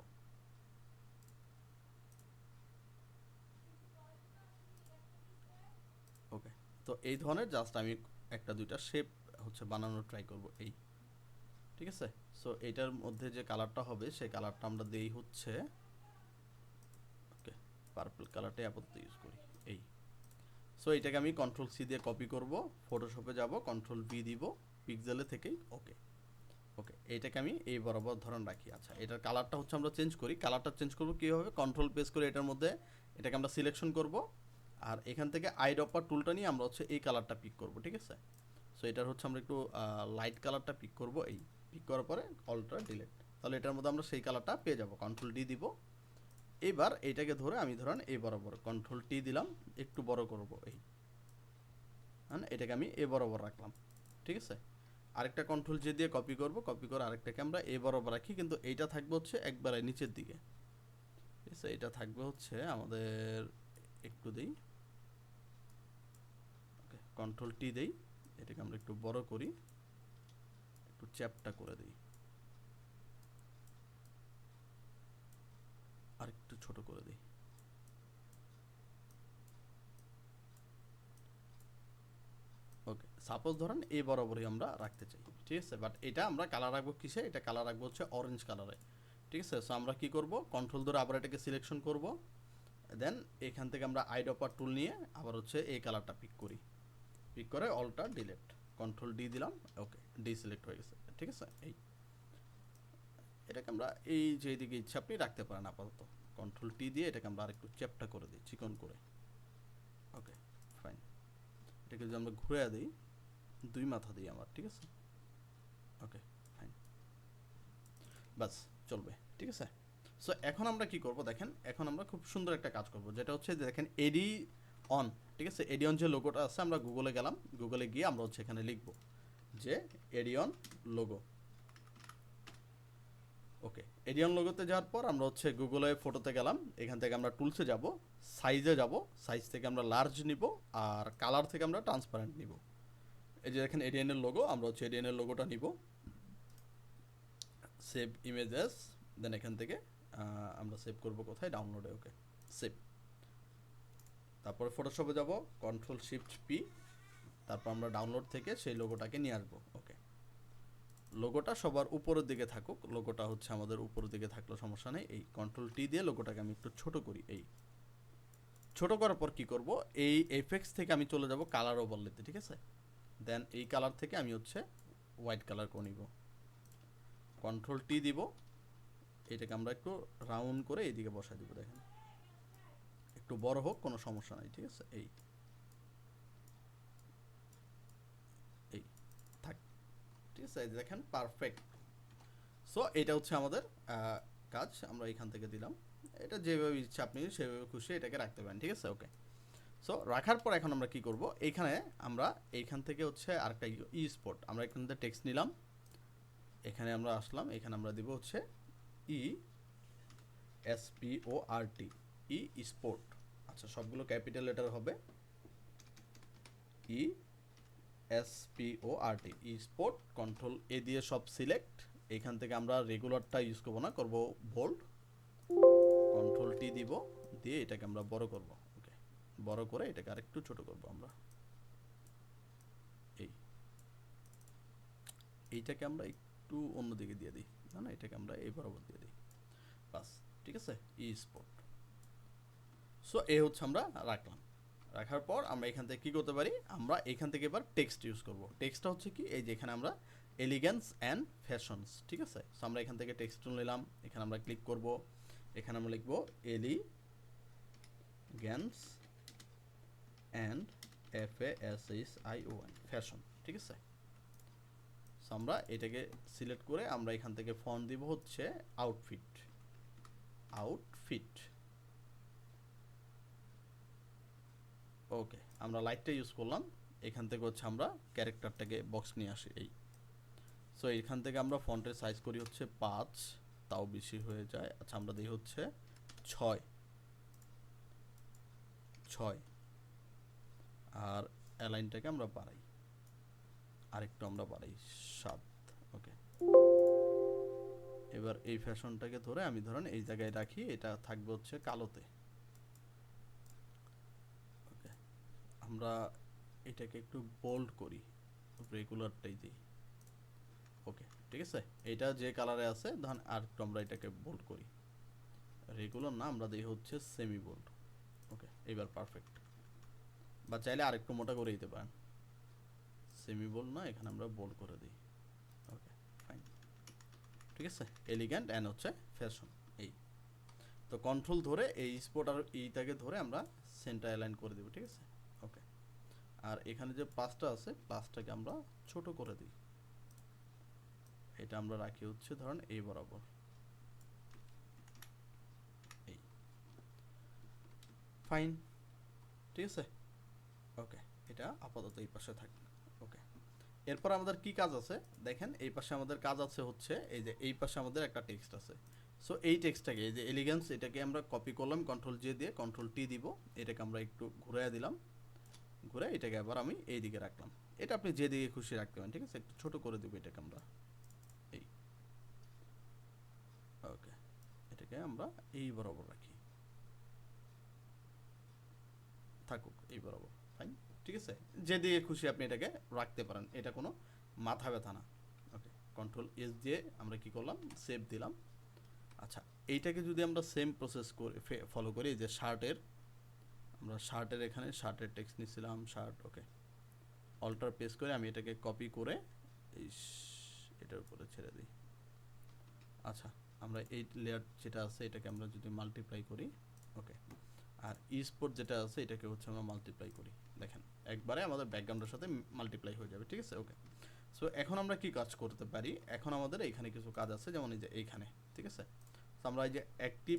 ওকে। তো এই ধরনের জাস্ট আমি একটা দুইটা শেপ হচ্ছে বানানোর ট্রাই করব, এই, ঠিক আছে। সো এইটার মধ্যে যে কালারটা হবে সেই কালারটা আমরা দেই হচ্ছে, ওকে, পার্পল কালারটাই আপাতত ইউজ করি, এই। সো এটাকে আমি কন্ট্রোল সি দিয়ে কপি করব, ফটোশপে যাব, কন্ট্রোল ভি দিব, পিক্সেলে থেকেই, ওকে, ওকে। এইটাকে আমি এই বরাবর ধরন রাখি। আচ্ছা, এটার কালারটা হচ্ছে আমরা চেঞ্জ করি, কালারটা চেঞ্জ করব কীভাবে, কন্ট্রোল প্রেস করে এটার মধ্যে এটাকে আমরা সিলেকশন করব, আর এখান থেকে আইডপার টুলটা নিয়ে আমরা হচ্ছে এই কালারটা পিক করব, ঠিক আছে। সো এটার হচ্ছে আমরা একটু লাইট কালারটা পিক করব, এই, পিক করার পরে অল্টার ডিলেট, তাহলে এটার মধ্যে আমরা সেই কালারটা পেয়ে যাব। কন্ট্রোল ডি দিব, এবার এইটাকে ধরে আমি ধরেন এই বরাবর কন্ট্রোল টি দিলাম, একটু বড় করব এই, হ্যাঁ এটাকে আমি এ বরাবর রাখলাম, ঠিক আছে। আরেকটা কন্ট্রোল জে দিয়ে কপি করব, কপি করে আরেকটাকে আমরা এ বরাবর রাখি, কিন্তু এইটা থাকবে হচ্ছে একবারে নিচের দিকে, ঠিক আছে। এটা থাকবে হচ্ছে আমাদের একটু দেই, ওকে কন্ট্রোল টি দেই, এটাকে আমরা একটু বড় করি, একটু চ্যাপটা করে দিই, আর একটু ছোট করে দিই। ওকে, সাপোজ ধরেন এই বরাবরই আমরা রাখতে চাই, ঠিক আছে। বাট এটা আমরা কালার রাখবো কিসে, এটা কালার রাখবো হচ্ছে অরেঞ্জ কালারে, ঠিক আছে। সো আমরা কি করব, কন্ট্রোল ধরে আবার এটাকে সিলেকশন করব, দেন এখান থেকে আমরা আইড্রপার টুল নিয়ে আবার হচ্ছে এই কালারটা পিক করি, পিক করে অলটা ডিলিট, কন্ট্রোল ডি দিলাম, ওকে ডি সিলেক্ট হয়ে গেছে, ঠিক আছে। এই এটাকে আমরা এই যে দিকে ইচ্ছা আপনি রাখতে পারেন আপাতত, কন্ট্রোল টি দিয়ে এটাকে আমরা আরেকটু চ্যাপটা করে দিই, চিকন করে, ওকে ফাইন। এটাকে যদি আমরা ঘুরে দিই, দুই মাথা দিই আমার, ঠিক আছে, ওকে ফাইন, বাস চলবে, ঠিক আছে। সো এখন আমরা কি করব দেখেন, এখন আমরা খুব সুন্দর একটা কাজ করব, যেটা হচ্ছে যে দেখেন এডি অন, ঠিক আছে। এডি অন যে লোগোটা আছে, আমরা গুগলে গেলাম, গুগলে গিয়ে আমরা হচ্ছে এখানে লিখব যে add on logo, okay. Add on লোগোতে যাওয়ার পর আমরা হচ্ছে গুগলে ফটোতে গেলাম, এখান থেকে আমরা টুলসে যাব, সাইজে যাব, সাইজ থেকে আমরা লার্জ নিব, আর কালার থেকে আমরা ট্রান্সপারেন্ট নিব। এই যে দেখেন এডিএন এর লোগো, আমরা হচ্ছে এডিএন এর লোগোটা নিব, সেভ ইমেজেস, দেন এখান থেকে আমরা সেভ করব কোথায়, ডাউনলোডে, ওকে সেভ। তারপরে ফটোশপে যাব, কন্ট্রোল শিফট পি, তারপর আমরা ডাউনলোড থেকে সেই লোগোটাকে নিয়ে আসবো, ওকে। লোগোটা সবার উপরের দিকে থাকুক, লোগোটা হচ্ছে আমাদের উপরের দিকে থাকলে সমস্যা নেই। এই কন্ট্রোল টি দিয়ে লোগোটাকে আমি একটু ছোট করি, এই ছোট করার পর কি করব, এই এফেক্টস থেকে আমি চলে যাব কালার ওভারলেতে, ঠিক আছে। দেন এই কালার থেকে আমি হচ্ছে হোয়াইট কালার করে নিব, কন্ট্রোল টি দিব, এটাকে আমরা একটু রাউন্ড করে এইদিকে বসাই দিব, দেখেন একটু বড় হোক, কোনো সমস্যা নাই, ঠিক আছে। এই এই থাক, ঠিক আছে, দেখেন পারফেক্ট। সো এটা হচ্ছে আমাদের কাজ, আমরা এখান থেকে দিলাম, এটা যেভাবে ইচ্ছা আপনি সেভাবে খুশি এটাকে রাখতে পারেন, ঠিক আছে, ওকে। সো রাখার পর এখন আমরা কি করব, এইখানে আমরা এইখান থেকে হচ্ছে আরেকটা ই স্পট, আমরা এখান থেকে টেক্সট নিলাম, এখানে আমরা আসলাম, এখানে আমরা দিব হচ্ছে ই এস পি ও আর টি, ই স্পোর্ট, আচ্ছা সবগুলো ক্যাপিটাল লেটার হবে, ই এস পি ও আর টি, ই স্পোর্ট, কন্ট্রোল এ দিয়ে সব সিলেক্ট, এখান থেকে আমরা রেগুলারটা ইউজ করবো না, করব বোল্ড, কন্ট্রোল টি দিব, দিয়ে এটাকে আমরা বড় করব, ওকে বড় করে এটাকে আরেকটু ছোট করব আমরা, এই এইটাকে আমরা একটু অন্যদিকে দিয়ে দিই, না না এটাকে আমরা এই বরাবর দিয়ে দিই, বাস, ঠিক আছে, ই স্পোর্ট। সো এই হচ্ছে আমরা রাখলাম, রাখার পর আমরা এখান থেকে কী করতে পারি, আমরা এখান থেকে এবার টেক্সট ইউজ করব। টেক্সটটা হচ্ছে কি, এই যে এখানে আমরা এলিগেন্স অ্যান্ড ফ্যাশনস, ঠিক আছে। সো আমরা এখান থেকে টেক্সট নিলাম, এখানে আমরা ক্লিক করব, এখানে আমরা লিখব এলিগ্যান্স অ্যান্ড FASHION ফ্যাশন, ঠিক আছে। সো আমরা এটাকে সিলেক্ট করে আমরা এখান থেকে ফন্ট দিব হচ্ছে আউটফিট, আউটফিট, ওকে। আমরা লাইটটা ইউজ করলাম, এখান থেকে হচ্ছে আমরা ক্যারেক্টারটাকে বক্স নিয়ে আসি, এই। সো এখান থেকে আমরা ফন্টের সাইজ করি হচ্ছে 5, তাও বেশি হয়ে যায়, আচ্ছা আমরা দিই হচ্ছে 6, আর অ্যালাইনটাকে আমরা বাড়াই, আরেকটু আমরা বাড়াই 7, ওকে। এবার এই ফ্যাশনটাকে ধরে আমি ধরেন এই জায়গায় রাখি, এটা থাকবে হচ্ছে কালোতে, ওকে। আমরা এটাকে একটু বোল্ড করি, রেগুলারটাই দিই, ওকে ঠিক আছে। এটা যে কালারে আছে ধরেন আর একটু আমরা এটাকে বোল্ড করি, রেগুলার না আমরা দিই হচ্ছে সেমি বোল্ড, ওকে এবার পারফেক্ট। বা চাইলে আরেকটু মোটা করে দিতে পারেন, সেমি বোল্ড না এখানে আমরা বোল্ড করে দিই, ওকে ফাইন, ঠিক আছে। এলিগ্যান্ট অ্যান্ড হচ্ছে ফ্যাশন, এই তো কন্ট্রোল ধরে এই স্পট আর এইটাকে ধরে আমরা সেন্টার অ্যালাইন করে দেব, ঠিক আছে, ওকে। আর এখানে যে প্লাসটা আছে প্লাসটাকে আমরা ছোট করে দিই, এটা আমরা রাখি হচ্ছে ধরেন এই বরাবর, এই ফাইন, ঠিক আছে। ওকে, এটা আপাতত এই পাশে থাক। ওকে, এরপর আমাদের কি কাজ আছে দেখেন, এই পাশে আমাদের কাজ আছে হচ্ছে এই যে এই পাশে আমাদের একটা টেক্সট আছে। সো এই টেক্সটটাকে, এই যে এলিগেন্স, এটাকে আমরা কপি করলাম কন্ট্রোল জে দিয়ে, কন্ট্রোল টি দিব, এটাকে আমরা একটু ঘুরাইয়া দিলাম, ঘুরে এটাকে আবার আমি এই দিকে রাখলাম। এটা আপনি যে দিকে খুশি রাখতে পারেন, ঠিক আছে। একটু ছোট করে দেবো এটাকে আমরা, এই ওকে, এটাকে আমরা এই বরাবর রাখি, থাকুক এই বরাবর, ফাইন, ঠিক আছে। যেদিকে খুশি আপনি এটাকে রাখতে পারেন, এটা কোনো মাথা ব্যথা না। ওকে, কন্ট্রোল এস দিয়ে আমরা কি করলাম, সেভ দিলাম। আচ্ছা, এইটাকে যদি আমরা সেম প্রসেস করে ফলো করি, যে শার্টের, আমরা শার্টের এখানে শার্টের টেক্সট নিচ্ছিলাম, শার্ট, ওকে, অল্টার পেস্ট করে আমি এটাকে কপি করে এই এটার উপরে ছেড়ে দিই। আচ্ছা, আমরা এই লেয়ার যেটা আছে এটাকে আমরা যদি মাল্টিপ্লাই করি, ওকে, আর স্পোর্ট যেটা আছে এটাকে হচ্ছে আমরা মাল্টিপ্লাই করি, দেখেন একবারে আমাদের ব্যাকগ্রাউন্ডের সাথে মাল্টিপ্লাই হয়ে যাবে, ঠিক আছে। ওকে, সো এখন আমরা কি কাজ করতে পারি, এখন আমাদের এইখানে কিছু কাজ আছে, যেমন এই যে এইখানে, ঠিক আছে। তো আমরা এই যে অ্যাক্টিভ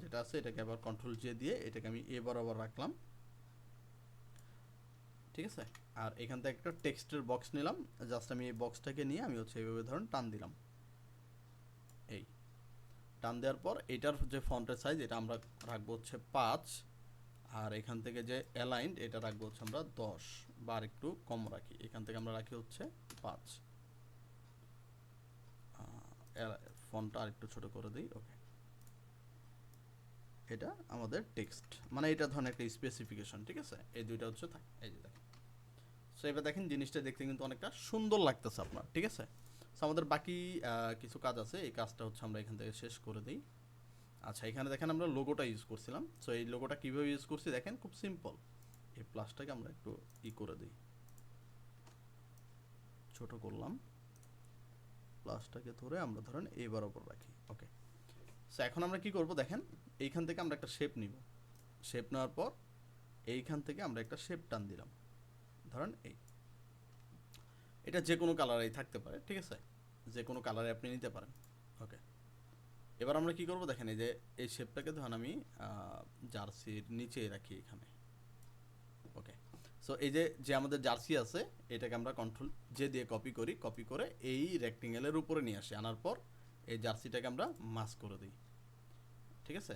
যেটা আছে এটাকে আবার কন্ট্রোল জে দিয়ে এটাকে আমি এ বরাবর রাখলাম, ঠিক আছে। আর এখান থেকে একটা টেক্সটের বক্স নিলাম, জাস্ট আমি এই বক্সটাকে নিয়ে আমি হচ্ছে এইভাবে ধরুন টান দিলাম, এই টান দেওয়ার পর এটার যে ফন্টের সাইজ এটা আমরা রাখবো হচ্ছে 5, আর এখান থেকে যে অ্যালাইন্ড এটা রাখবো হচ্ছে আমরা 10, বা আর একটু কম রাখি, এখান থেকে আমরা রাখি হচ্ছে 5, ফন্টটা আর একটু ছোট করে দিই। ওকে, এটা আমাদের টেক্সট, মানে এটা ধরনের একটা স্পেসিফিকেশন, ঠিক আছে। এই দুইটা হচ্ছে এই যে দেখেন। সো এবার দেখেন জিনিসটা দেখতে কিন্তু অনেকটা সুন্দর লাগতেছে আপনার, ঠিক আছে। সো আমাদের বাকি কিছু কাজ আছে, এই কাজটা হচ্ছে আমরা এখান থেকে শেষ করে দিই। আচ্ছা, এখানে দেখেন আমরা লোগোটা ইউজ করছিলাম। সো এই লোগোটা কীভাবে ইউজ করছি দেখেন, খুব সিম্পল। এই প্লাসটাকে আমরা একটু করে দিই, ছোট করলাম, প্লাসটাকে ধরে আমরা ধরেন এই বরাবর রাখি। ওকে, সো এখন আমরা কি করব দেখেন, এইখান থেকে আমরা একটা শেপ নিব, শেপ নেওয়ার পর এইখান থেকে আমরা একটা শেপ টান দিলাম, ধরেন এটা যে কোনো কালারেই থাকতে পারে, ঠিক আছে, যে কোনো কালারে আপনি নিতে পারেন। ওকে, এবার আমরা কি করব দেখেন, এই যে এই শেপটাকে ধরেন আমি জার্সির নিচে রাখি এখানে। ওকে, সো এই যে যে আমাদের জার্সি আছে এটাকে আমরা কন্ট্রোল জে দিয়ে কপি করি, কপি করে এই রেক্টেঙ্গেলের উপরে নিয়ে আসি, আনার পর এই জার্সিটাকে আমরা মাস করে দিই, ঠিক আছে।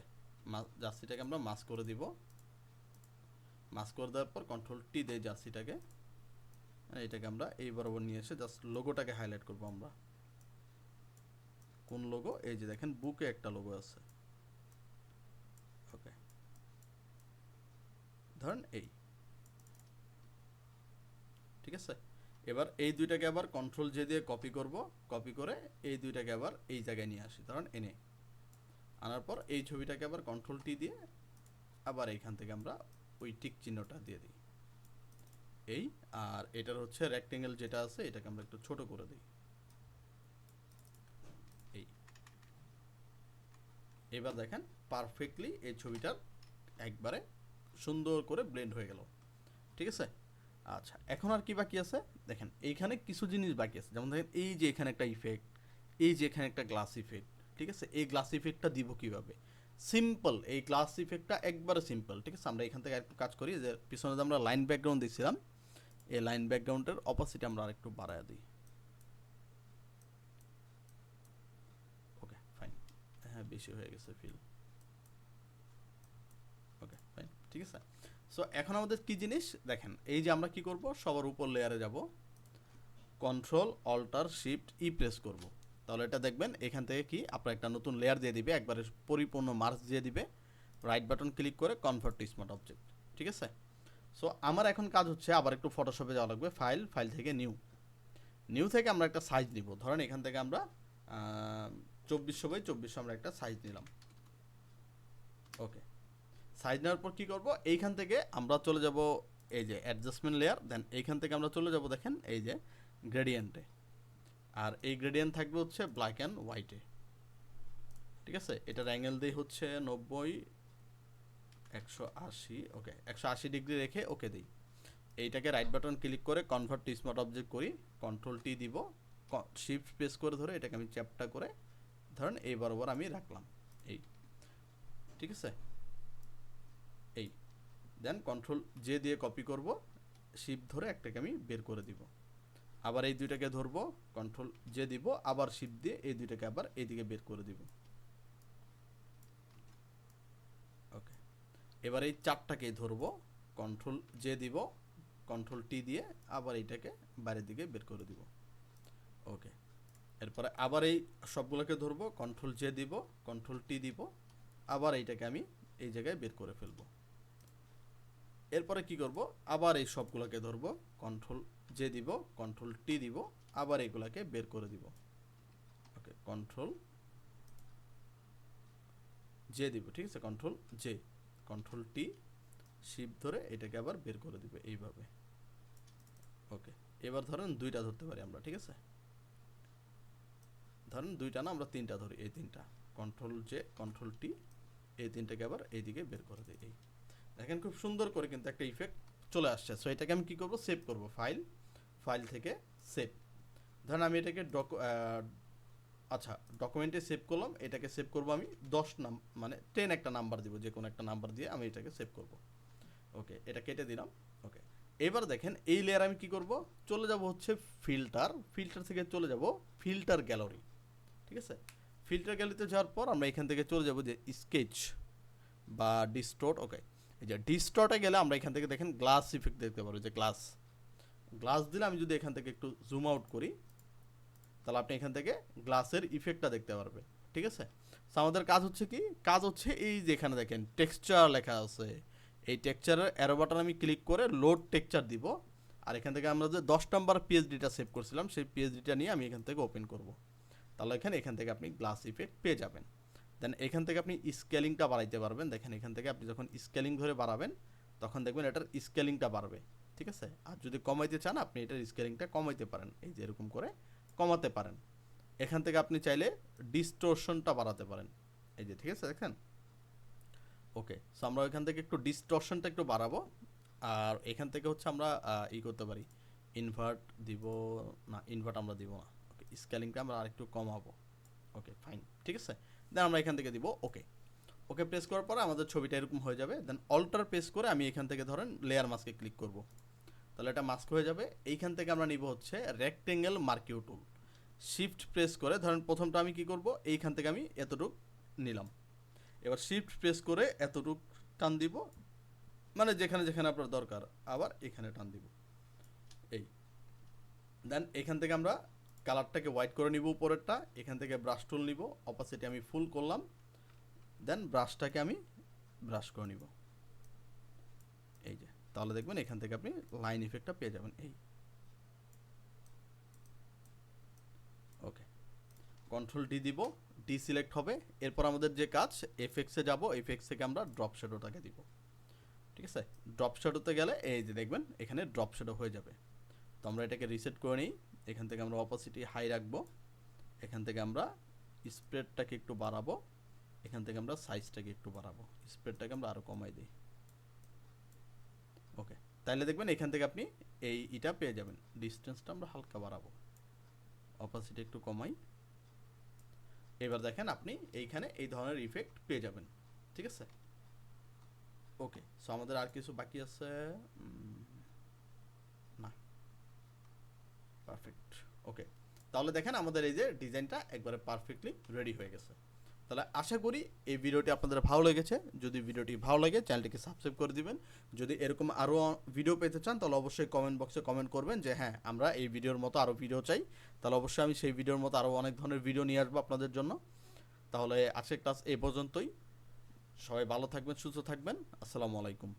জার্সিটাকে আমরা মাস করে দিব, মাস করে দেওয়ার পর কন্ট্রোল টি দিয়ে জার্সিটাকে, এটাকে আমরা এই বরাবর নিয়ে এসে জাস্ট লোগোটাকে হাইলাইট করব আমরা। কোন লোগো, এই যে দেখেন বুকে একটা লোগো আছে। ওকে, ধরেন এই, ঠিক আছে। এবার এই দুইটাকে আবার কন্ট্রোল জে দিয়ে কপি করব, কপি করে এই দুইটাকে আবার এই জায়গায় নিয়ে আসি, ধরেন এনে আনার পর এই ছবিটাকে আবার কন্ট্রোল টি দিয়ে আবার এইখান থেকে আমরা ওই টিক চিহ্নটা দিয়ে দিই, এই, আর এটার হচ্ছে রেক্টেঙ্গেল যেটা আছে এটাকে আমরা একটু ছোট করে দিই, এই। এবার দেখেন পারফেক্টলি এই ছবিটার একবারে সুন্দর করে ব্লেন্ড হয়ে গেল, ঠিক আছে। আচ্ছা, এখন আর কি বাকি আছে দেখেন, এইখানে কিছু জিনিস বাকি আছে, যেমন দেখেন এই যে এখানে একটা ইফেক্ট, এই যে এখানে একটা গ্লাস ইফেক্ট, ঠিক আছে। এই গ্লাস ইফেক্টটা দিব কিভাবে, সিম্পল, এই গ্লাস ইফেক্টটা একবারে সিম্পল, ঠিক আছে। আমরা এখান থেকে একটু কাজ করি, যে পিছনে যে আমরা লাইন ব্যাকগ্রাউন্ড দিচ্ছিলাম, এই লাইন ব্যাকগ্রাউন্ডের অপোজিটে আমরা আরেকটু বাড়ায় দিই। ওকে, ফাইন, হ্যাঁ বেশি হয়ে গেছে ফিল। ওকে, ফাইন, ঠিক আছে। সো এখন আমাদের কি জিনিস দেখেন, এই যে আমরা কি করব, সবার উপর লেয়ারে যাব, control alt shift E press করব, তাহলে এটা দেখবেন এখান থেকে কি আপনার একটা নতুন লেয়ার দিয়ে দিবে, একবারে পরিপূর্ণ মার্জ দিয়ে দিবে। রাইট বাটন ক্লিক করে কনভার্ট টু স্মার্ট অবজেক্ট, ঠিক আছে। সো আমার এখন কাজ হচ্ছে আবার একটু ফটোশপে যাওয়া লাগবে, ফাইল, ফাইল থেকে নিউ, নিউ থেকে আমরা একটা সাইজ নিব, ধরেন এখান থেকে আমরা 2400 x 2400 আমরা একটা সাইজ নিলাম। ওকে, সাইজ নেওয়ার পর কী করব, এইখান থেকে আমরা চলে যাব এই যে অ্যাডজাস্টমেন্ট লেয়ার, দেন এইখান থেকে আমরা চলে যাব দেখেন এই যে গ্রেডিয়েন্টে, আর এই গ্রেডিয়েন্ট থাকবে হচ্ছে ব্ল্যাক অ্যান্ড হোয়াইটে, ঠিক আছে। এটার অ্যাঙ্গেল দিয়ে হচ্ছে 90, 180, ওকে 180 ডিগ্রি রেখে ওকে দিই। এইটাকে রাইট বাটন ক্লিক করে কনভার্ট টু স্মার্ট অবজেক্ট করি, কন্ট্রোল টি দিব, শিফট প্রেস করে ধরে এটাকে আমি চ্যাপটা করে ধরেন এই বরাবর আমি রাখলাম, এই, ঠিক আছে, এই দেন কন্ট্রোল জে দিয়ে কপি করব, শিফট ধরে একটাকে আমি বের করে দিব। আবার এই দুইটাকে ধরবো, কন্ট্রোল জে দিব, আবার শিফট দিয়ে এই দুইটাকে আবার এইদিকে বের করে দিব। ওকে, এবার এই চারটাকে ধরবো, কন্ট্রোল জে দিব, কন্ট্রোল টি দিয়ে আবার এইটাকে বাইরের দিকে বের করে দিব। ওকে, এরপরে আবার এই সবগুলোকে ধরবো, কন্ট্রোল জে দিব, কন্ট্রোল টি দিব, আবার এইটাকে আমি এই জায়গায় বের করে ফেলবো। এরপরে কি করব, আবার এই সবগুলোকে ধরবো, কন্ট্রোল জে দিব, কন্ট্রোল টি দিব, আবার এইগুলাকে বের করে দিব। ওকে, কন্ট্রোল জে দিব, ঠিক আছে, control J, control T, shift ধরে এটাকে আবার বের করে দিব এইভাবে। ওকে, এবার ধরেন দুইটা ধরতে পারি আমরা, ঠিক আছে, ধরেন দুইটা না, আমরা তিনটা ধরি, এই তিনটা, কন্ট্রোল জে, কন্ট্রোল টি, এই তিনটাকে আবার এইদিকে বের করে দিই। এই দেখেন খুব সুন্দর করে কিন্তু একটা ইফেক্ট চলে আসছে। সো এটাকে আমি কি করব, সেভ করব, ফাইল থেকে সেভ। ধরেন আমি এটাকে আচ্ছা ডকুমেন্টে সেভ করলাম, এটাকে সেভ করব আমি 10 মানে 10 একটা নাম্বার দিব, যে কোনো একটা নাম্বার দিয়ে আমি এটাকে সেভ করব। ওকে, এটা কেটে দিলাম। ওকে, এবার দেখেন এই লেয়ার আমি কি করব, চলে যাব হচ্ছে ফিল্টার থেকে চলে যাব ফিল্টার গ্যালারি, ঠিক আছে। ফিল্টার গ্যালারিতে যাওয়ার পর আমরা এখান থেকে চলে যাব যে স্কেচ বা ডিস্টোর্ট। ওকে, এই যে ডিস্টোর্টে গেলে আমরা এখান থেকে দেখেন গ্লাস ইফেক্ট দেখতে পারবো, যে গ্লাস দিলে আমি যদি এখান থেকে একটু জুম আউট করি, তাহলে আপনি এখান থেকে গ্লাসের ইফেক্টটা দেখতে পারবেন, ঠিক আছে। সো আমাদের কাজ হচ্ছে কি, কাজ হচ্ছে এই যে এখানে দেখেন টেক্সচার লেখা আছে, এই টেক্সচারের অ্যারো বাটন আমি ক্লিক করে লোড টেক্সচার দিব, আর এখান থেকে আমরা যে 10 নাম্বার পিএইচডিটা সেভ করছিলাম সেই পিএইচডিটা নিয়ে আমি এখান থেকে ওপেন করব। তাহলে এখান থেকে আপনি গ্লাস ইফেক্ট পেয়ে যাবেন। দেন এখান থেকে আপনি স্কেলিংটা বাড়াইতে পারবেন। দেখেন এখান থেকে আপনি যখন স্কেলিং ধরে বাড়াবেন তখন দেখবেন এটার স্কেলিংটা বাড়বে, ঠিক আছে। আর যদি কমাইতে চান আপনি এটার স্কেলিংটা কমাইতে পারেন, এই যে এরকম করে কমাতে পারেন। এখান থেকে আপনি চাইলে ডিস্টরশনটা বাড়াতে পারেন, এই যে, ঠিক আছে, দেখেন। ওকে, সো আমরা এখান থেকে একটু ডিস্টরশনটা একটু বাড়াবো, আর এখান থেকে হচ্ছে আমরা করতে পারি, ইনভার্ট দিব না, ইনভার্ট আমরা দিব না। ওকে, স্কেলিংটা আমরা আরেকটু কমাবো। ওকে, ফাইন, ঠিক আছে। দেন আমরা এখান থেকে দিব ওকে। ওকে প্রেস করার পরে আমাদের ছবিটা এরকম হয়ে যাবে। দেন অল্টার প্রেস করে আমি এখান থেকে ধরেন লেয়ার মাস্কে ক্লিক করব, তাহলে এটা মাস্ক হয়ে যাবে। এইখান থেকে আমরা নিব হচ্ছে রেক্টেঙ্গেল মার্কিউ টুল, শিফট প্রেস করে ধরেন প্রথমটা আমি কি করব, এইখান থেকে আমি এতটুক নিলাম, এবার শিফট প্রেস করে এতটুক টান দিব, মানে যেখানে যেখানে আপনার দরকার, আবার এখানে টান দিব, এই। দেন এখান থেকে আমরা কালারটাকে হোয়াইট করে নিব উপরেরটা, এখান থেকে ব্রাশ টুল নিব, অপাসিটি আমি ফুল করলাম, দেন ব্রাশটাকে আমি ব্রাশ করে নিব, এই যে, তাহলে দেখবেন এখান থেকে আপনি লাইন ইফেক্টটা পেয়ে যাবেন, এই। ওকে, কন্ট্রোল ডি দিব, ডি সিলেক্ট হবে। এরপর আমাদের যে কাজ, এফএক্সে যাব, এফএক্স থেকে আমরা ড্রপ শ্যাডোটাকে দিব, ঠিক আছে। ড্রপ শ্যাডোতে গেলে এই যে দেখবেন এখানে ড্রপ শ্যাডো হয়ে যাবে। তো আমরা এটাকে রিসেট করে নিই, এখান থেকে আমরা অপাসিটি হাই রাখবো, এখান থেকে আমরা স্প্রেডটাকে একটু বাড়াবো, এখান থেকে আমরা সাইজটাকে একটু বাড়াবো, স্প্রেডটাকে আমরা আরও কমাই দিই। ওকে, তাইলে দেখবেন এখান থেকে আপনি এটা পেয়ে যাবেন। ডিস্টেন্সটা আমরা হালকা বাড়াবো, অপাসিটি একটু কমাই। এবার দেখেন আপনি এইখানে এই ধরনের ইফেক্ট পেয়ে যাবেন, ঠিক আছে। ওকে, সো আমাদের আর কিছু বাকি আছে না, পারফেক্ট। ওকে, তাহলে দেখেন আমাদের এই যে ডিজাইনটা একবারে পারফেক্টলি রেডি হয়ে গেছে। তাহলে আশা করি এই ভিডিওটি আপনাদের ভালো লেগেছে। যদি ভিডিওটি ভালো লাগে চ্যানেলটিকে সাবস্ক্রাইব করে দিবেন। যদি এরকম আরও ভিডিও পেতে চান তাহলে অবশ্যই কমেন্ট বক্সে কমেন্ট করবেন যে হ্যাঁ আমরা এই ভিডিওর মতো আরও ভিডিও চাই, তাহলে অবশ্যই আমি সেই ভিডিওর মতো আরও অনেক ধরনের ভিডিও নিয়ে আসবো আপনাদের জন্য। তাহলে আজকের ক্লাস এই পর্যন্তই। সবাই ভালো থাকবেন, সুস্থ থাকবেন। আসসালামু আলাইকুম।